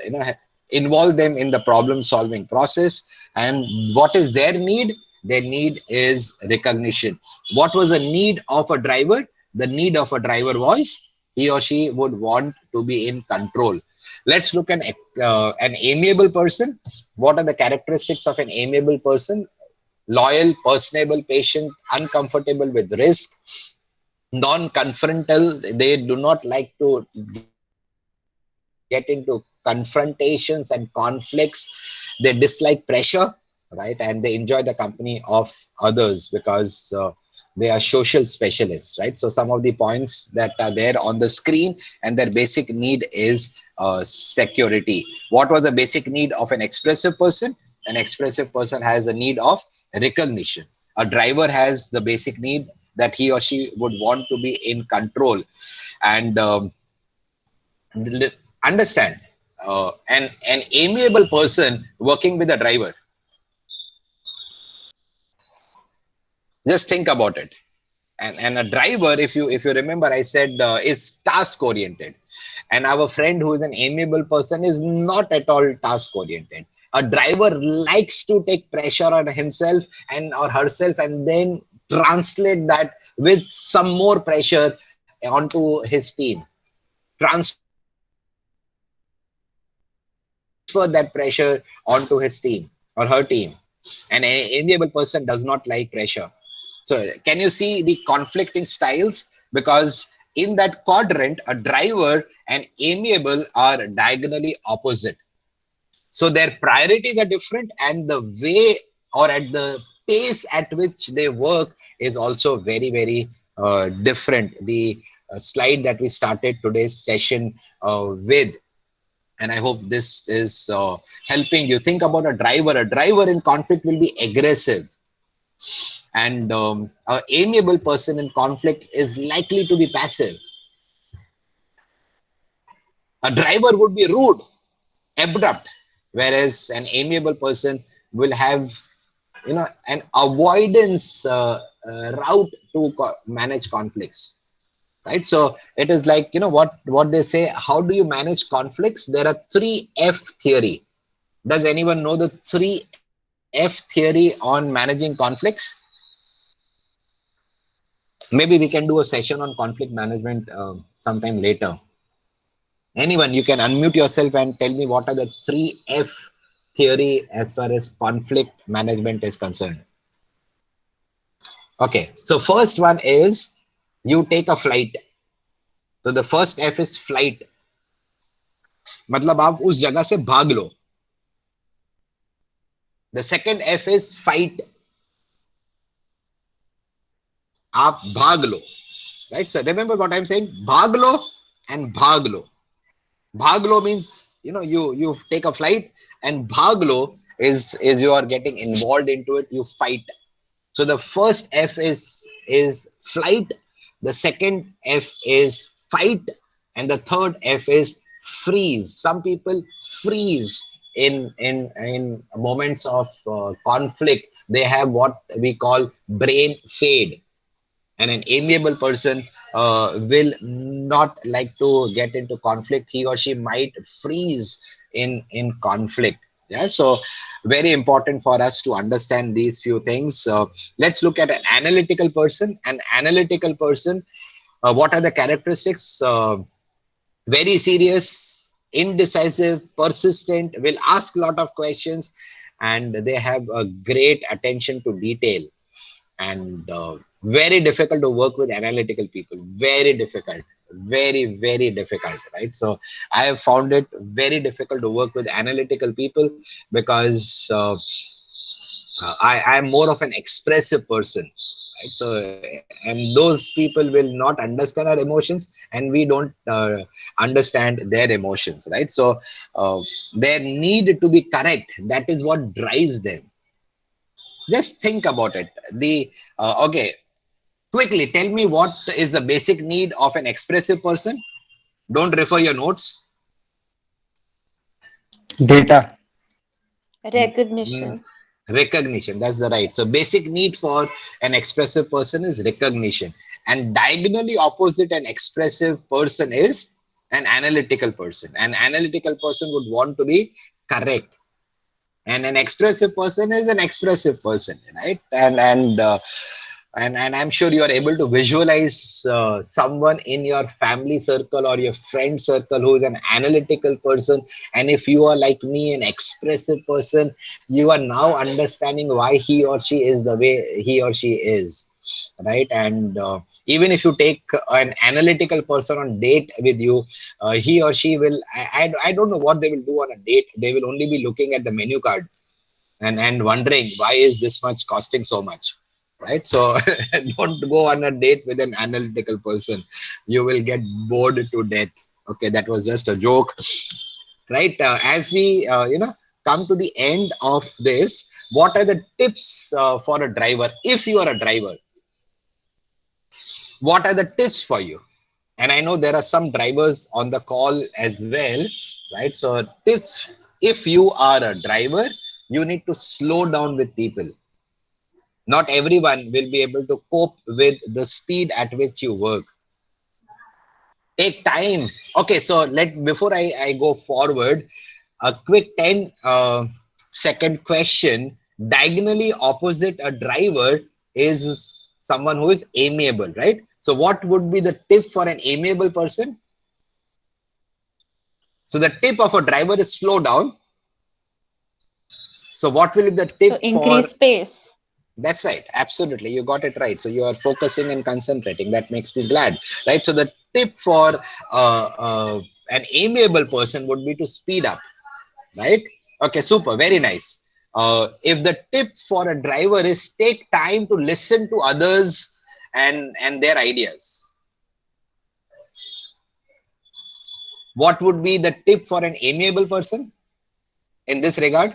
involve them in the problem solving process. And what is their need? Their need is recognition. What was the need of a driver? The need of a driver was he or she would want to be in control. Let's look at an amiable person. What are the characteristics of an amiable person? Loyal, personable, patient, uncomfortable with risk, non-confrontal. They do not like to get into confrontations and conflicts. They dislike pressure, right? And they enjoy the company of others, because they are social specialists, right? So some of the points that are there on the screen, and their basic need is security. What was the basic need of an expressive person? An expressive person has a need of recognition. A driver has the basic need that he or she would want to be in control. And understand, an amiable person working with a driver, just think about it. And a driver, if you remember, I said is task oriented, and our friend who is an amiable person is not at all task oriented. A driver likes to take pressure on himself and or herself, and then translate that with some more pressure onto his team, transfer that pressure onto his team or her team. An amiable person does not like pressure. So can you see the conflicting styles? Because in that quadrant, a driver and amiable are diagonally opposite. So their priorities are different, and the way or at the pace at which they work is also very, very different. The slide that we started today's session with, and I hope this is helping you think about a driver. A driver in conflict will be aggressive, and an amiable person in conflict is likely to be passive. A driver would be rude, abrupt, whereas an amiable person will have, an avoidance route to manage conflicts, right? So it is like, what they say, how do you manage conflicts? There are 3F theory. Does anyone know the 3F theory on managing conflicts? Maybe we can do a session on conflict management sometime later. Anyone, you can unmute yourself and tell me what are the 3F theory as far as conflict management is concerned. Okay, so first one is you take a flight. So the first F is flight. मतलब आप उस जगह से भाग लो. The second F is fight. आप भाग लो. Right? So remember what I'm saying. भाग लो and भाग लो. Bhaglo means, you take a flight, and bhaglo is you are getting involved into it, you fight. So the first F is flight, the second F is fight, and the third F is freeze. Some people freeze in moments of conflict. They have what we call brain fade. And an amiable person will not like to get into conflict. He or she might freeze in conflict. Yeah, so very important for us to understand these few things. Let's look at an analytical person. An analytical person, what are the characteristics? Very serious, indecisive, persistent, will ask a lot of questions, and they have a great attention to detail. And very difficult to work with analytical people. Very difficult. Very, very difficult, right? So I have found it very difficult to work with analytical people because I am more of an expressive person, right? So, and those people will not understand our emotions, and we don't understand their emotions, right? So their need to be correct, that is what drives them. Just think about it. Okay, quickly tell me, what is the basic need of an expressive person? Don't refer your notes. Data. Recognition. Recognition, that's the right. So basic need for an expressive person is recognition, and diagonally opposite an expressive person is an analytical person. An analytical person would want to be correct, and an expressive person is an expressive person, right? And I'm sure you are able to visualize someone in your family circle or your friend circle who is an analytical person. And if you are like me, an expressive person, you are now understanding why he or she is the way he or she is, right? And even if you take an analytical person on date with you, he or she will, I don't know what they will do on a date. They will only be looking at the menu card and wondering, why is this much costing so much, right? So don't go on a date with an analytical person. You will get bored to death. Okay, that was just a joke, right? As we come to the end of this, what are the tips for a driver? If you are a driver, what are the tips for you? And I know there are some drivers on the call as well, right? So tips: if you are a driver, you need to slow down with people. Not everyone will be able to cope with the speed at which you work. Take time. Okay, so before I go forward, a quick 10 second question. Diagonally opposite a driver is someone who is amiable, right? So what would be the tip for an amiable person? So the tip of a driver is slow down. So what will be the tip So for increase pace. That's right. Absolutely. You got it right. So you are focusing and concentrating. That makes me glad. Right. So the tip for an amiable person would be to speed up. Right. Okay. Super. Very nice. If the tip for a driver is take time to listen to others and their ideas, what would be the tip for an amiable person in this regard?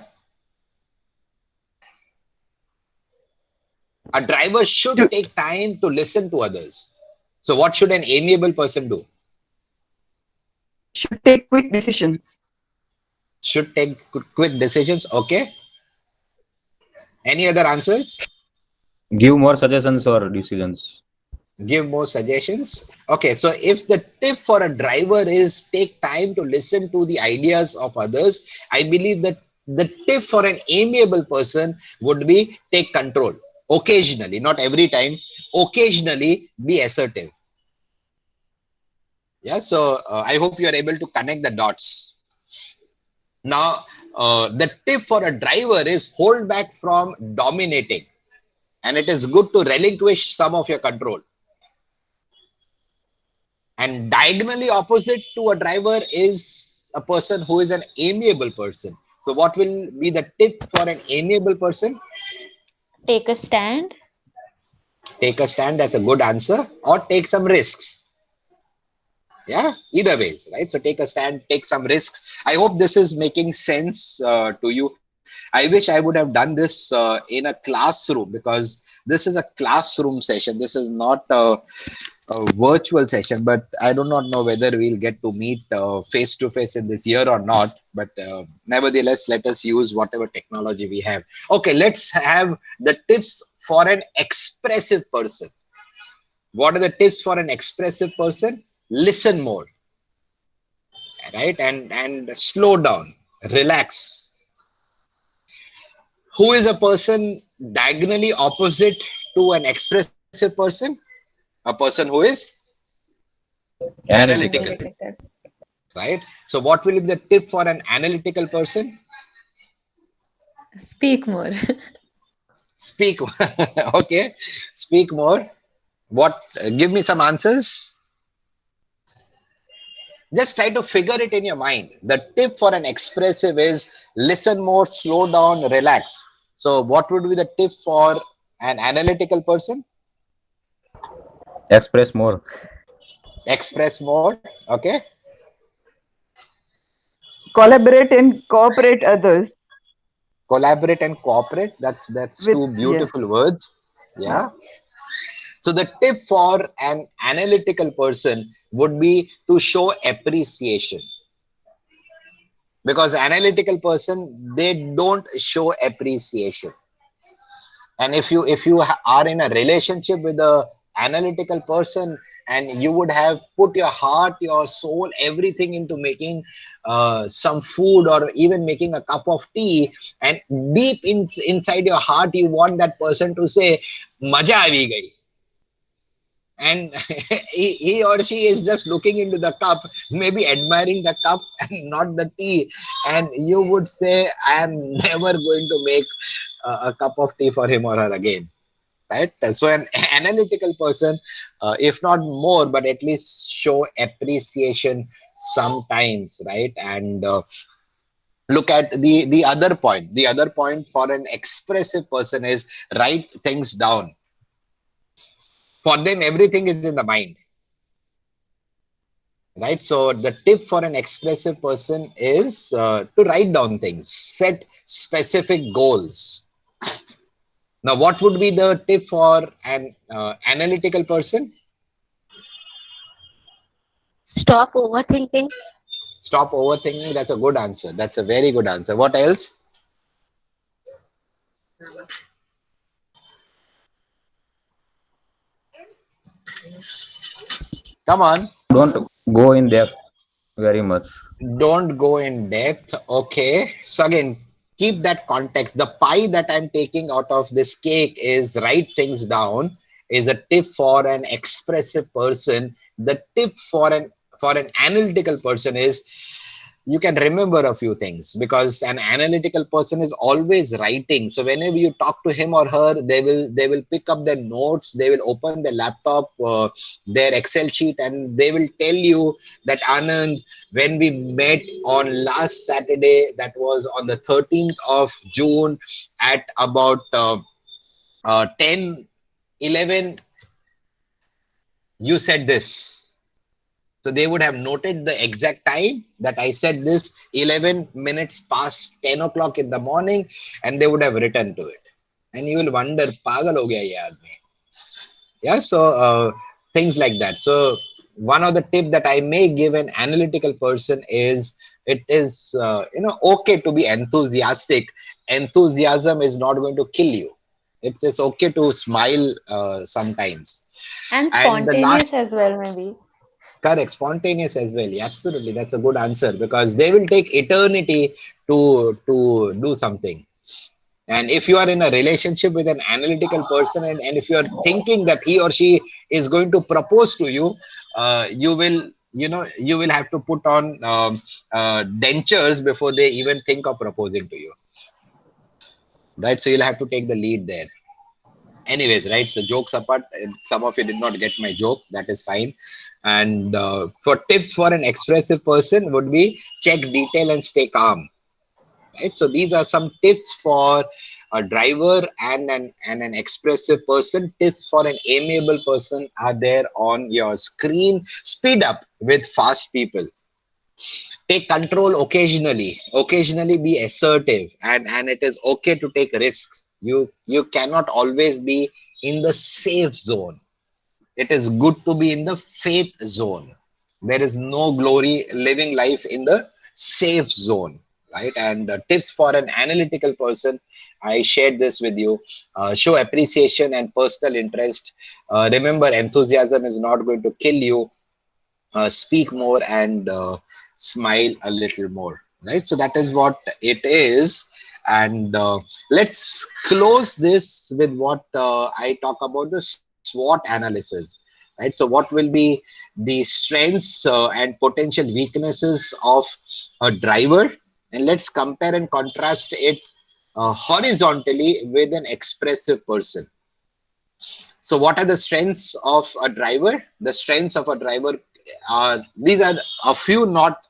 A driver should To, take time to listen to others. So what should an amiable person do? should take quick decisions. Should take quick decisions. Okay. Any other answers? Give more suggestions or decisions. Give more suggestions. Okay. So if the tip for a driver is take time to listen to the ideas of others, I believe that the tip for an amiable person would be take control. Occasionally, not every time, occasionally be assertive. Yeah. So I hope you are able to connect the dots. Now, the tip for a driver is hold back from dominating, and it is good to relinquish some of your control. And diagonally opposite to a driver is a person who is an amiable person. So, what will be the tip for an amiable person? Take a stand. Take a stand, that's a good answer, or take some risks. Yeah, either ways, right? So, take a stand, take some risks. I hope this is making sense to you. I wish I would have done this in a classroom, because this is a classroom session. This is not a virtual session, but I do not know whether we'll get to meet face to face in this year or not. But nevertheless, let us use whatever technology we have. Okay, let's have the tips for an expressive person. What are the tips for an expressive person? Listen more, right? And slow down, relax. Who is a person diagonally opposite to an expressive person? A person who is analytical, Analytical. Analytical. right? So what will be the tip for an analytical person? Speak more. Speak. Okay, speak more. What? Give me some answers. Just try to figure it in your mind. The tip for an expressive is listen more, slow down, relax. So what would be the tip for an analytical person? Express more. Express more. Okay. Collaborate and cooperate others Collaborate and cooperate. That's with, two yeah. beautiful words. Yeah. Yeah. So the tip for an analytical person would be to show appreciation, because analytical person, they don't show appreciation. And if you are in a relationship with a analytical person, and you would have put your heart, your soul, everything into making some food, or even making a cup of tea, and inside your heart you want that person to say maja aavi gayi, and he or she is just looking into the cup, maybe admiring the cup and not the tea, and you would say, I am never going to make a cup of tea for him or her again, right? So an analytical person, if not more, but at least show appreciation sometimes, right? And look at the other point. The other point for an expressive person is write things down. For them, everything is in the mind, right? So the tip for an expressive person is to write down things, set specific goals. Now, what would be the tip for an analytical person? Stop overthinking. Stop overthinking. That's a good answer. That's a very good answer. What else? Come on. Don't go in depth very much. Don't go in depth. Okay. So again, keep that context. The pie that I'm taking out of this cake is write things down, is a tip for an expressive person. The tip for an analytical person is you can remember a few things, because an analytical person is always writing. So whenever you talk to him or her, they will pick up their notes, they will open their laptop, their Excel sheet, and they will tell you that, Anand, when we met on last Saturday, that was on the 13th of June at about 10 11, you said this. So they would have noted the exact time that I said this, 11 minutes past 10 o'clock in the morning, and they would have written to it. And you will wonder, pagal ho gaya ye aadmi. Yeah, so things like that. So one of the tip that I may give an analytical person is, it is okay to be enthusiastic. Enthusiasm is not going to kill you. It's okay to smile sometimes. And And the spontaneous as last, well, maybe. correct, spontaneous as well. Yeah, absolutely, that's a good answer, because they will take eternity to do something. And if you are in a relationship with an analytical person, and if you are thinking that he or she is going to propose to you, you will have to put on dentures before they even think of proposing to you, right? So you'll have to take the lead there. Anyways, right, so jokes apart, some of you did not get my joke, that is fine. And for tips for an expressive person would be, check detail and stay calm, right? So these are some tips for a driver and an expressive person. Tips for an amiable person are there on your screen. Speed up with fast people. Take control occasionally be assertive, and it is okay to take risks. You cannot always be in the safe zone. It is good to be in the faith zone. There is no glory living life in the safe zone, right? And tips for an analytical person, I shared this with you. Show appreciation and personal interest. Remember, enthusiasm is not going to kill you. Speak more and smile a little more, right? So that is what it is. And let's close this with what I talk about, the SWOT analysis, right? So what will be the strengths and potential weaknesses of a driver, and let's compare and contrast it horizontally with an expressive person. So what are the strengths of a driver? The strengths of a driver are, these are a few, not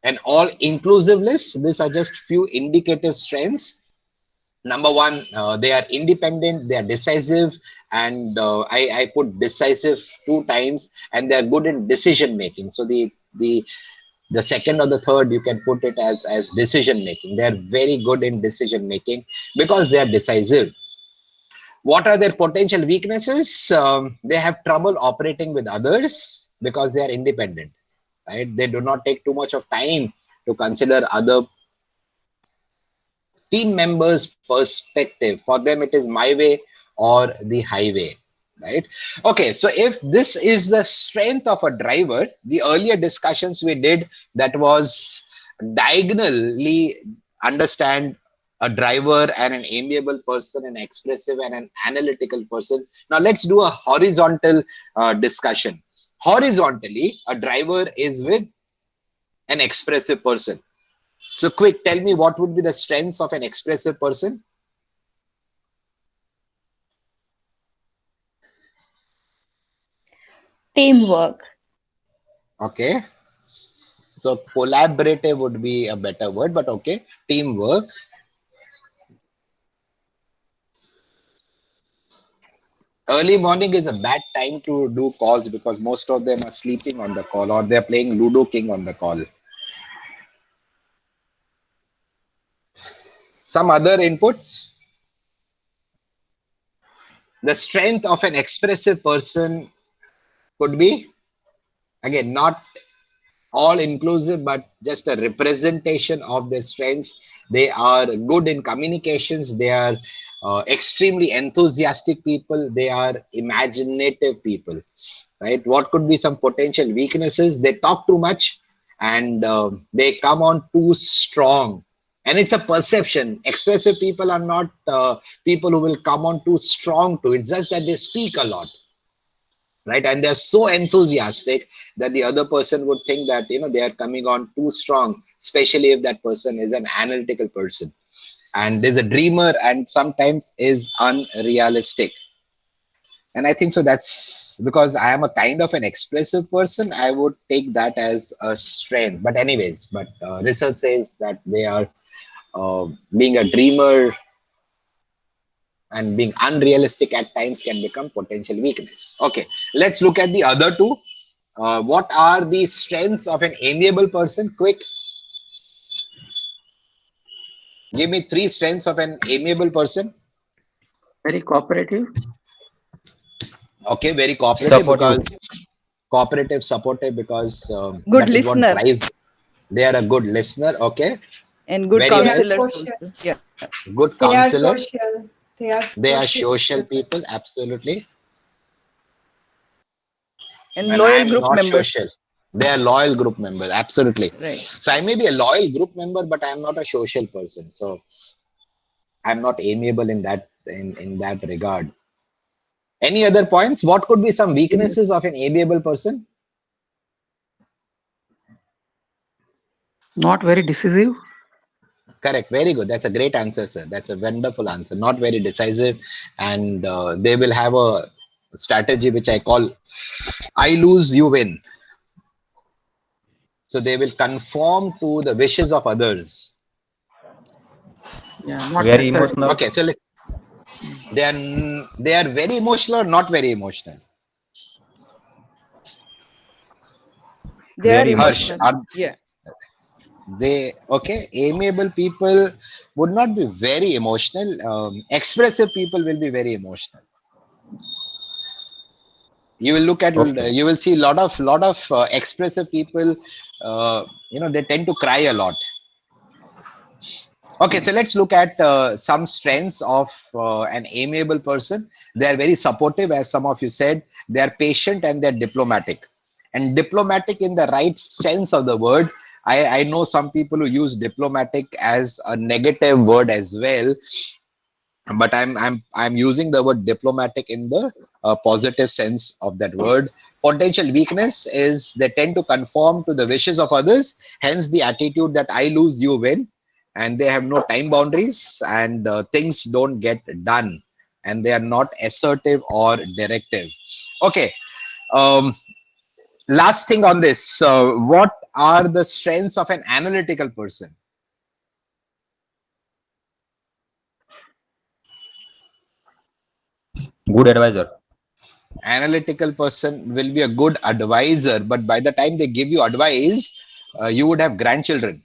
an all inclusive list. These are just few indicative strengths. Number one, they are independent, they are decisive, and I put decisive 2 times, and they are good in decision making. So the second or the third, you can put it as decision making. They are very good in decision making because they are decisive. What are their potential weaknesses? They have trouble operating with others because they are independent, right? They do not take too much of time to consider other team members' perspective. For them, it is my way or the highway, right? Okay, so if this is the strength of a driver, the earlier discussions we did, that was diagonally understand a driver and an amiable person, an expressive and an analytical person. Now let's do a horizontal discussion. Horizontally, a driver is with an expressive person. So quick, tell me, what would be the strengths of an expressive person? Teamwork. Okay. So collaborative would be a better word, but okay. Teamwork. Early morning is a bad time to do calls because most of them are sleeping on the call, or they're playing Ludo King on the call. Some other inputs. The strength of an expressive person could be, again, not all inclusive, but just a representation of their strengths. They are good in communications. They are extremely enthusiastic people. They are imaginative people, right? What could be some potential weaknesses? They talk too much, and they come on too strong. And it's a perception. Expressive people are not people who will come on too strong to. It's just that they speak a lot, right? And they're so enthusiastic that the other person would think that they are coming on too strong, especially if that person is an analytical person and is a dreamer and sometimes is unrealistic. And I think so that's because I am a kind of an expressive person, I would take that as a strength. But anyways, but research says that they are being a dreamer and being unrealistic at times can become potential weakness. Okay, let's look at the other two. What are the strengths of an amiable person? Quick, give me three strengths of an amiable person. Very cooperative. Okay, very cooperative Supportive. because cooperative, supportive because Good that is what listener drives. They are a good listener. Okay, and good very They well. are counselor social. also. Yeah. Good They are counselor. social. They are They are social. social people. Absolutely. And And I loyal am group not members. social. They are loyal group members. Absolutely. Right. So I may be a loyal group member, but I am not a social person. So I'm not amiable in that regard. Any other points? What could be some weaknesses of an amiable person? Not very decisive. Correct. Very good. That's a great answer, sir. That's a wonderful answer. Not very decisive, and they will have a strategy which I call "I lose, you win." So they will conform to the wishes of others. Yeah, not Very assertive. emotional. Okay, so they are very emotional or not very emotional. They are Very Harsh, emotional. emotional. are Yeah. they okay? Amiable people would not be very emotional. Expressive people will be very emotional. You will look at, Okay. you will see lot of expressive people. They tend to cry a lot. Okay, so let's look at some strengths of an amiable person. They are very supportive, as some of you said. They are patient and they're diplomatic. And diplomatic in the right sense of the word. I know some people who use diplomatic as a negative word as well, but I'm using the word diplomatic in the positive sense of that word. Potential weakness is they tend to conform to the wishes of others, hence the attitude that I lose, you win, and they have no time boundaries and things don't get done, and they are not assertive or directive. Okay, um, last thing on this, what are the strengths of an analytical person? Good advisor. Analytical person will be a good advisor, but by the time they give you advice, you would have grandchildren.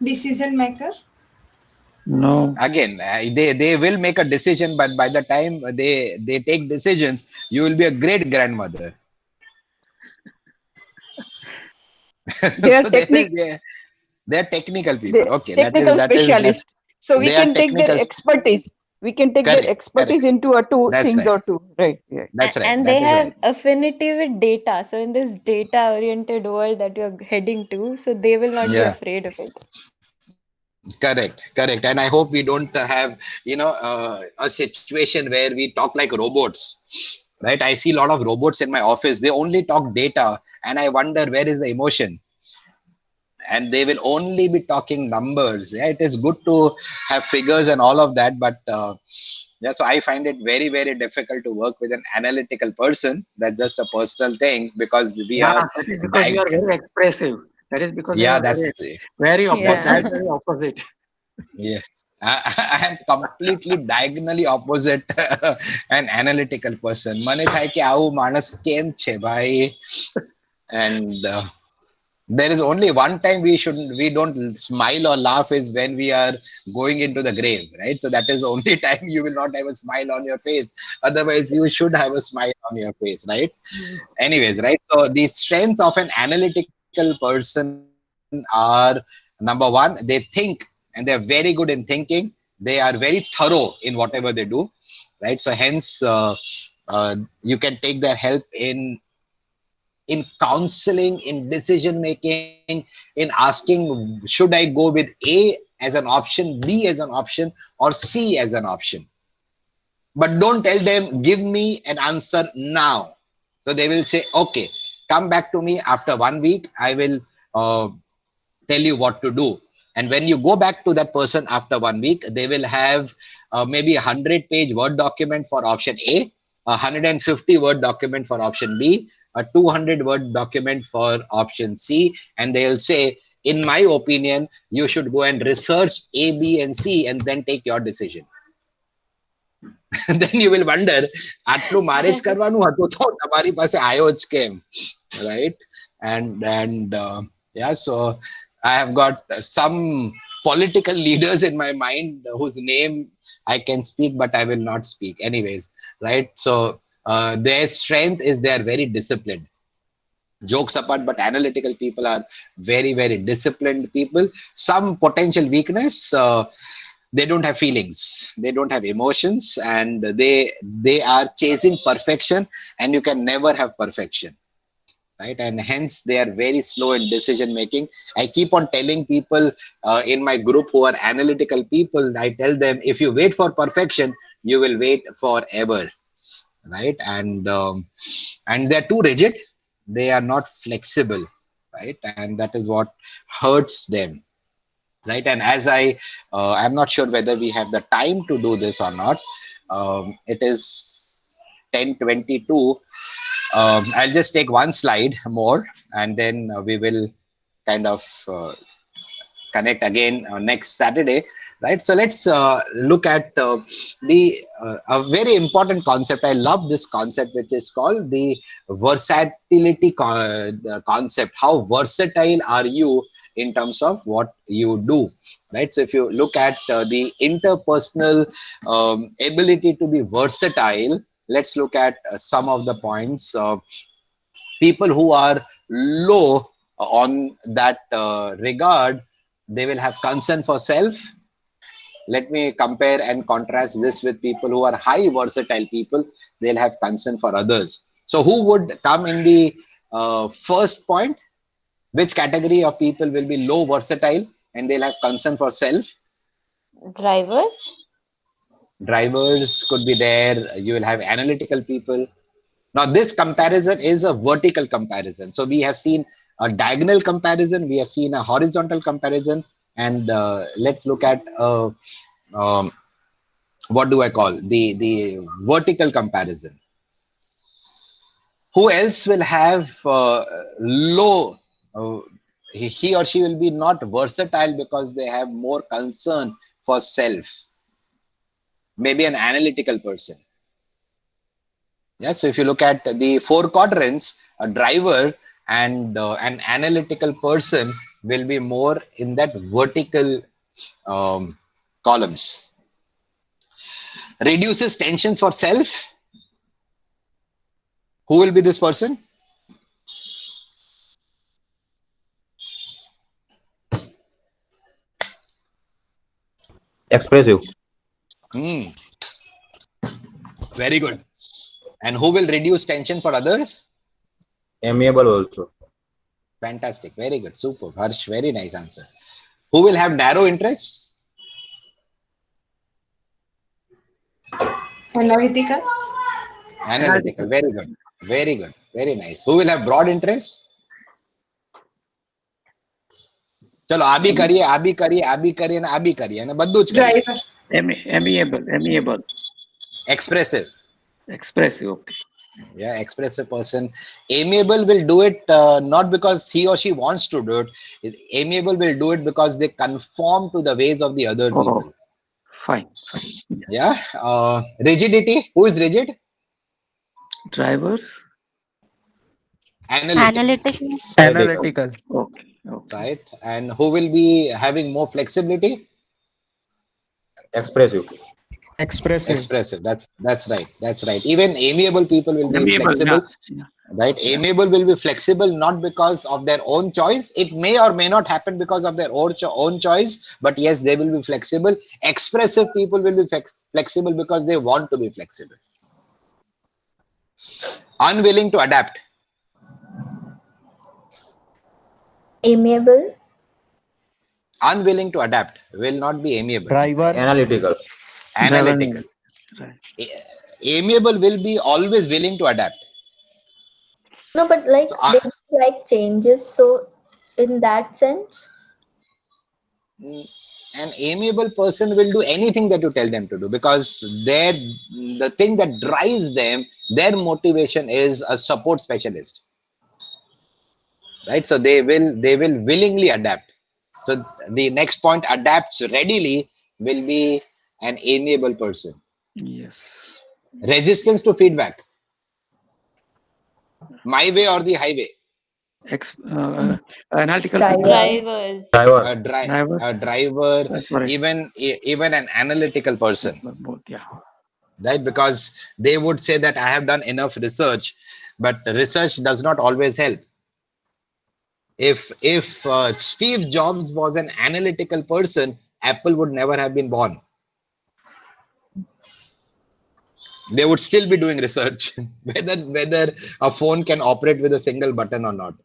Decision maker. No. Again, they will make a decision, but by the time they take decisions, you will be a great grandmother. They are So they're technical people. they Okay, technical that specialists. So we they are can take their technical. expertise. We can take their Correct, expertise correct. into a two That's things right. or two. Right. Yeah. That's right. And That they is right. have affinity with data. So in this data oriented world that you're heading to, so they will not be Yeah. afraid of it. Correct. And I hope we don't have, a situation where we talk like robots, right? I see a lot of robots in my office. They only talk data, and I wonder where is the emotion. And they will only be talking numbers. Yeah, it is good to have figures and all of that, but yeah, so I find it very, very difficult to work with an analytical person. That's just a personal thing because we Yeah, are that is because you diag. are very expressive. That is because you Yeah, are very, that's very that's opposite. right. Yeah. Very opposite. Yeah. I am completely diagonally opposite an analytical person. મને થાય કે આવું માણસ કેમ છે ભાઈ? And there is only one time we don't smile or laugh is when we are going into the grave, right? So that is the only time you will not have a smile on your face. Otherwise, you should have a smile on your face, right? Anyways, right? So the strength of an analytical person are, number one, they think and they're very good in thinking. They are very thorough in whatever they do, right? So hence you can take their help in counseling, in decision making, in asking should I go with A as an option, B as an option, or C as an option. but don't tell them, give me an answer now. So they will say, okay, come back to me after 1 week. I will tell you what to do. And when you go back to that person after 1 week, they will have maybe a 100-page Word document for option A, a 150-word document for option B, a 200-word document for option C, and they'll say, in my opinion, you should go and research A, B, and C, and then take your decision. Then you will wonder, આટલું મારે જ કરવાનું હતું તો તમારી પાસે આયો જ કેમ, right? And yeah, so I have got some political leaders in my mind whose name I can speak, but I will not speak anyways, right? So their strength is they are very disciplined. Jokes apart, but analytical people are very, very disciplined people. Some potential weakness, they don't have feelings, they don't have emotions, and they are chasing perfection, and you can never have perfection, right? And hence they are very slow in decision making. I keep on telling people in my group who are analytical people, I tell them, if you wait for perfection, you will wait forever, right? And they're too rigid, they are not flexible, right? And that is what hurts them, right? And as I'm not sure whether we have the time to do this or not. It is 10:22. I'll just take one slide more, and then we will kind of connect again next Saturday, right? So let's look at a very important concept. I love this concept, which is called the versatility concept. How versatile are you in terms of what you do, right? So if you look at the interpersonal ability to be versatile, let's look at some of the points. People who are low on that regard, they will have concern for self. Let me compare and contrast this with people who are high versatile people. They'll have concern for others. So who would come in the first point? Which category of people will be low versatile and they'll have concern for self? Drivers. Drivers could be there. You will have analytical people. Now this comparison is a vertical comparison. So we have seen a diagonal comparison, we have seen a horizontal comparison, and let's look at what do I call the vertical comparison. Who else will have low, he or she will be not versatile because they have more concern for self? Maybe an analytical person. Yeah, so if you look at the 4 quadrants, a driver and an analytical person will be more in that vertical columns. Reduces tensions for self. Who will be this person? Expressive. Very good. And who will reduce tension for others? Amiable also. Fantastic. Very good. Super. Harsh, very nice answer. Who will have narrow interests? Analytical. Analytical. Very good. Very good. Very nice. Who will have broad interests? चलो आ भी करिए, आ भी करिए, आ भी करिए ને આ भी करिए ને બધું જ કરિએ. Amiable. Expressive. Expressive. Okay. Yeah, expressive person. Amiable will do it not because he or she wants to do it. Amiable will do it because they conform to the ways of the other people. Fine. Yeah. Rigidity. Who is rigid? Drivers. Analytical. Okay. Right. And who will be having more flexibility? Expressive. Expressive. That's right. That's right. Even amiable people will be flexible. Yeah. Right. Amiable will be flexible not because of their own choice. It may or may not happen because of their own choice, but yes, they will be flexible. Expressive people will be flexible because they want to be flexible. Unwilling to adapt. Amiable. Unwilling to adapt will not be amiable. Driver. Analytical. Analytical. Right. Amiable will be always willing to adapt. No, but like So, they don't like changes. So in that sense, an amiable person will do anything that you tell them to do, because the thing that drives them, their motivation is a support specialist, right? So they will willingly adapt. So the next point, adapts readily, will be an amiable person. Yes. Resistance to feedback, my way or the highway. Analytical people, driver. sir. Drivers. Driver. Drivers. A driver, That's correct. even an analytical person, Both, yeah. right? Because they would say that I have done enough research, but research does not always help. If Steve Jobs was an analytical person, Apple would never have been born. They would still be doing research whether a phone can operate with a single button or not,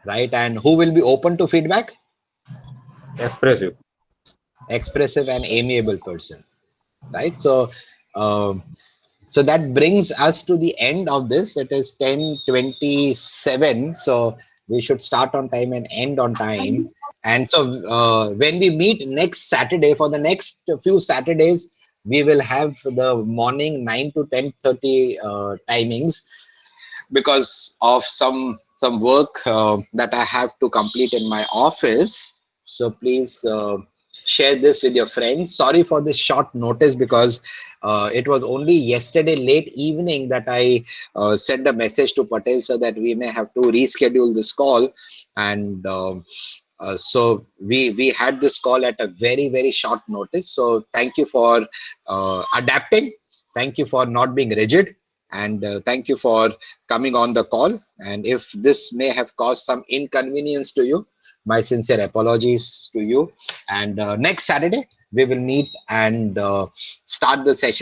right? And who will be open to feedback? Expressive. Expressive and amiable person, right? So so that brings us to the end of this. It is 10:27, so we should start on time and end on time. And so when we meet next Saturday, for the next few Saturdays, we will have the morning 9 to 10:30 timings, because of some work that I have to complete in my office. So please share this with your friends. Sorry for this short notice, because it was only yesterday late evening that I sent a message to Patel so that we may have to reschedule this call. And so we had this call at a very short notice. So thank you for adapting. Thank you for not being rigid, and thank you for coming on the call. And if this may have caused some inconvenience to you, my sincere apologies to you. And next Saturday we will meet and start the session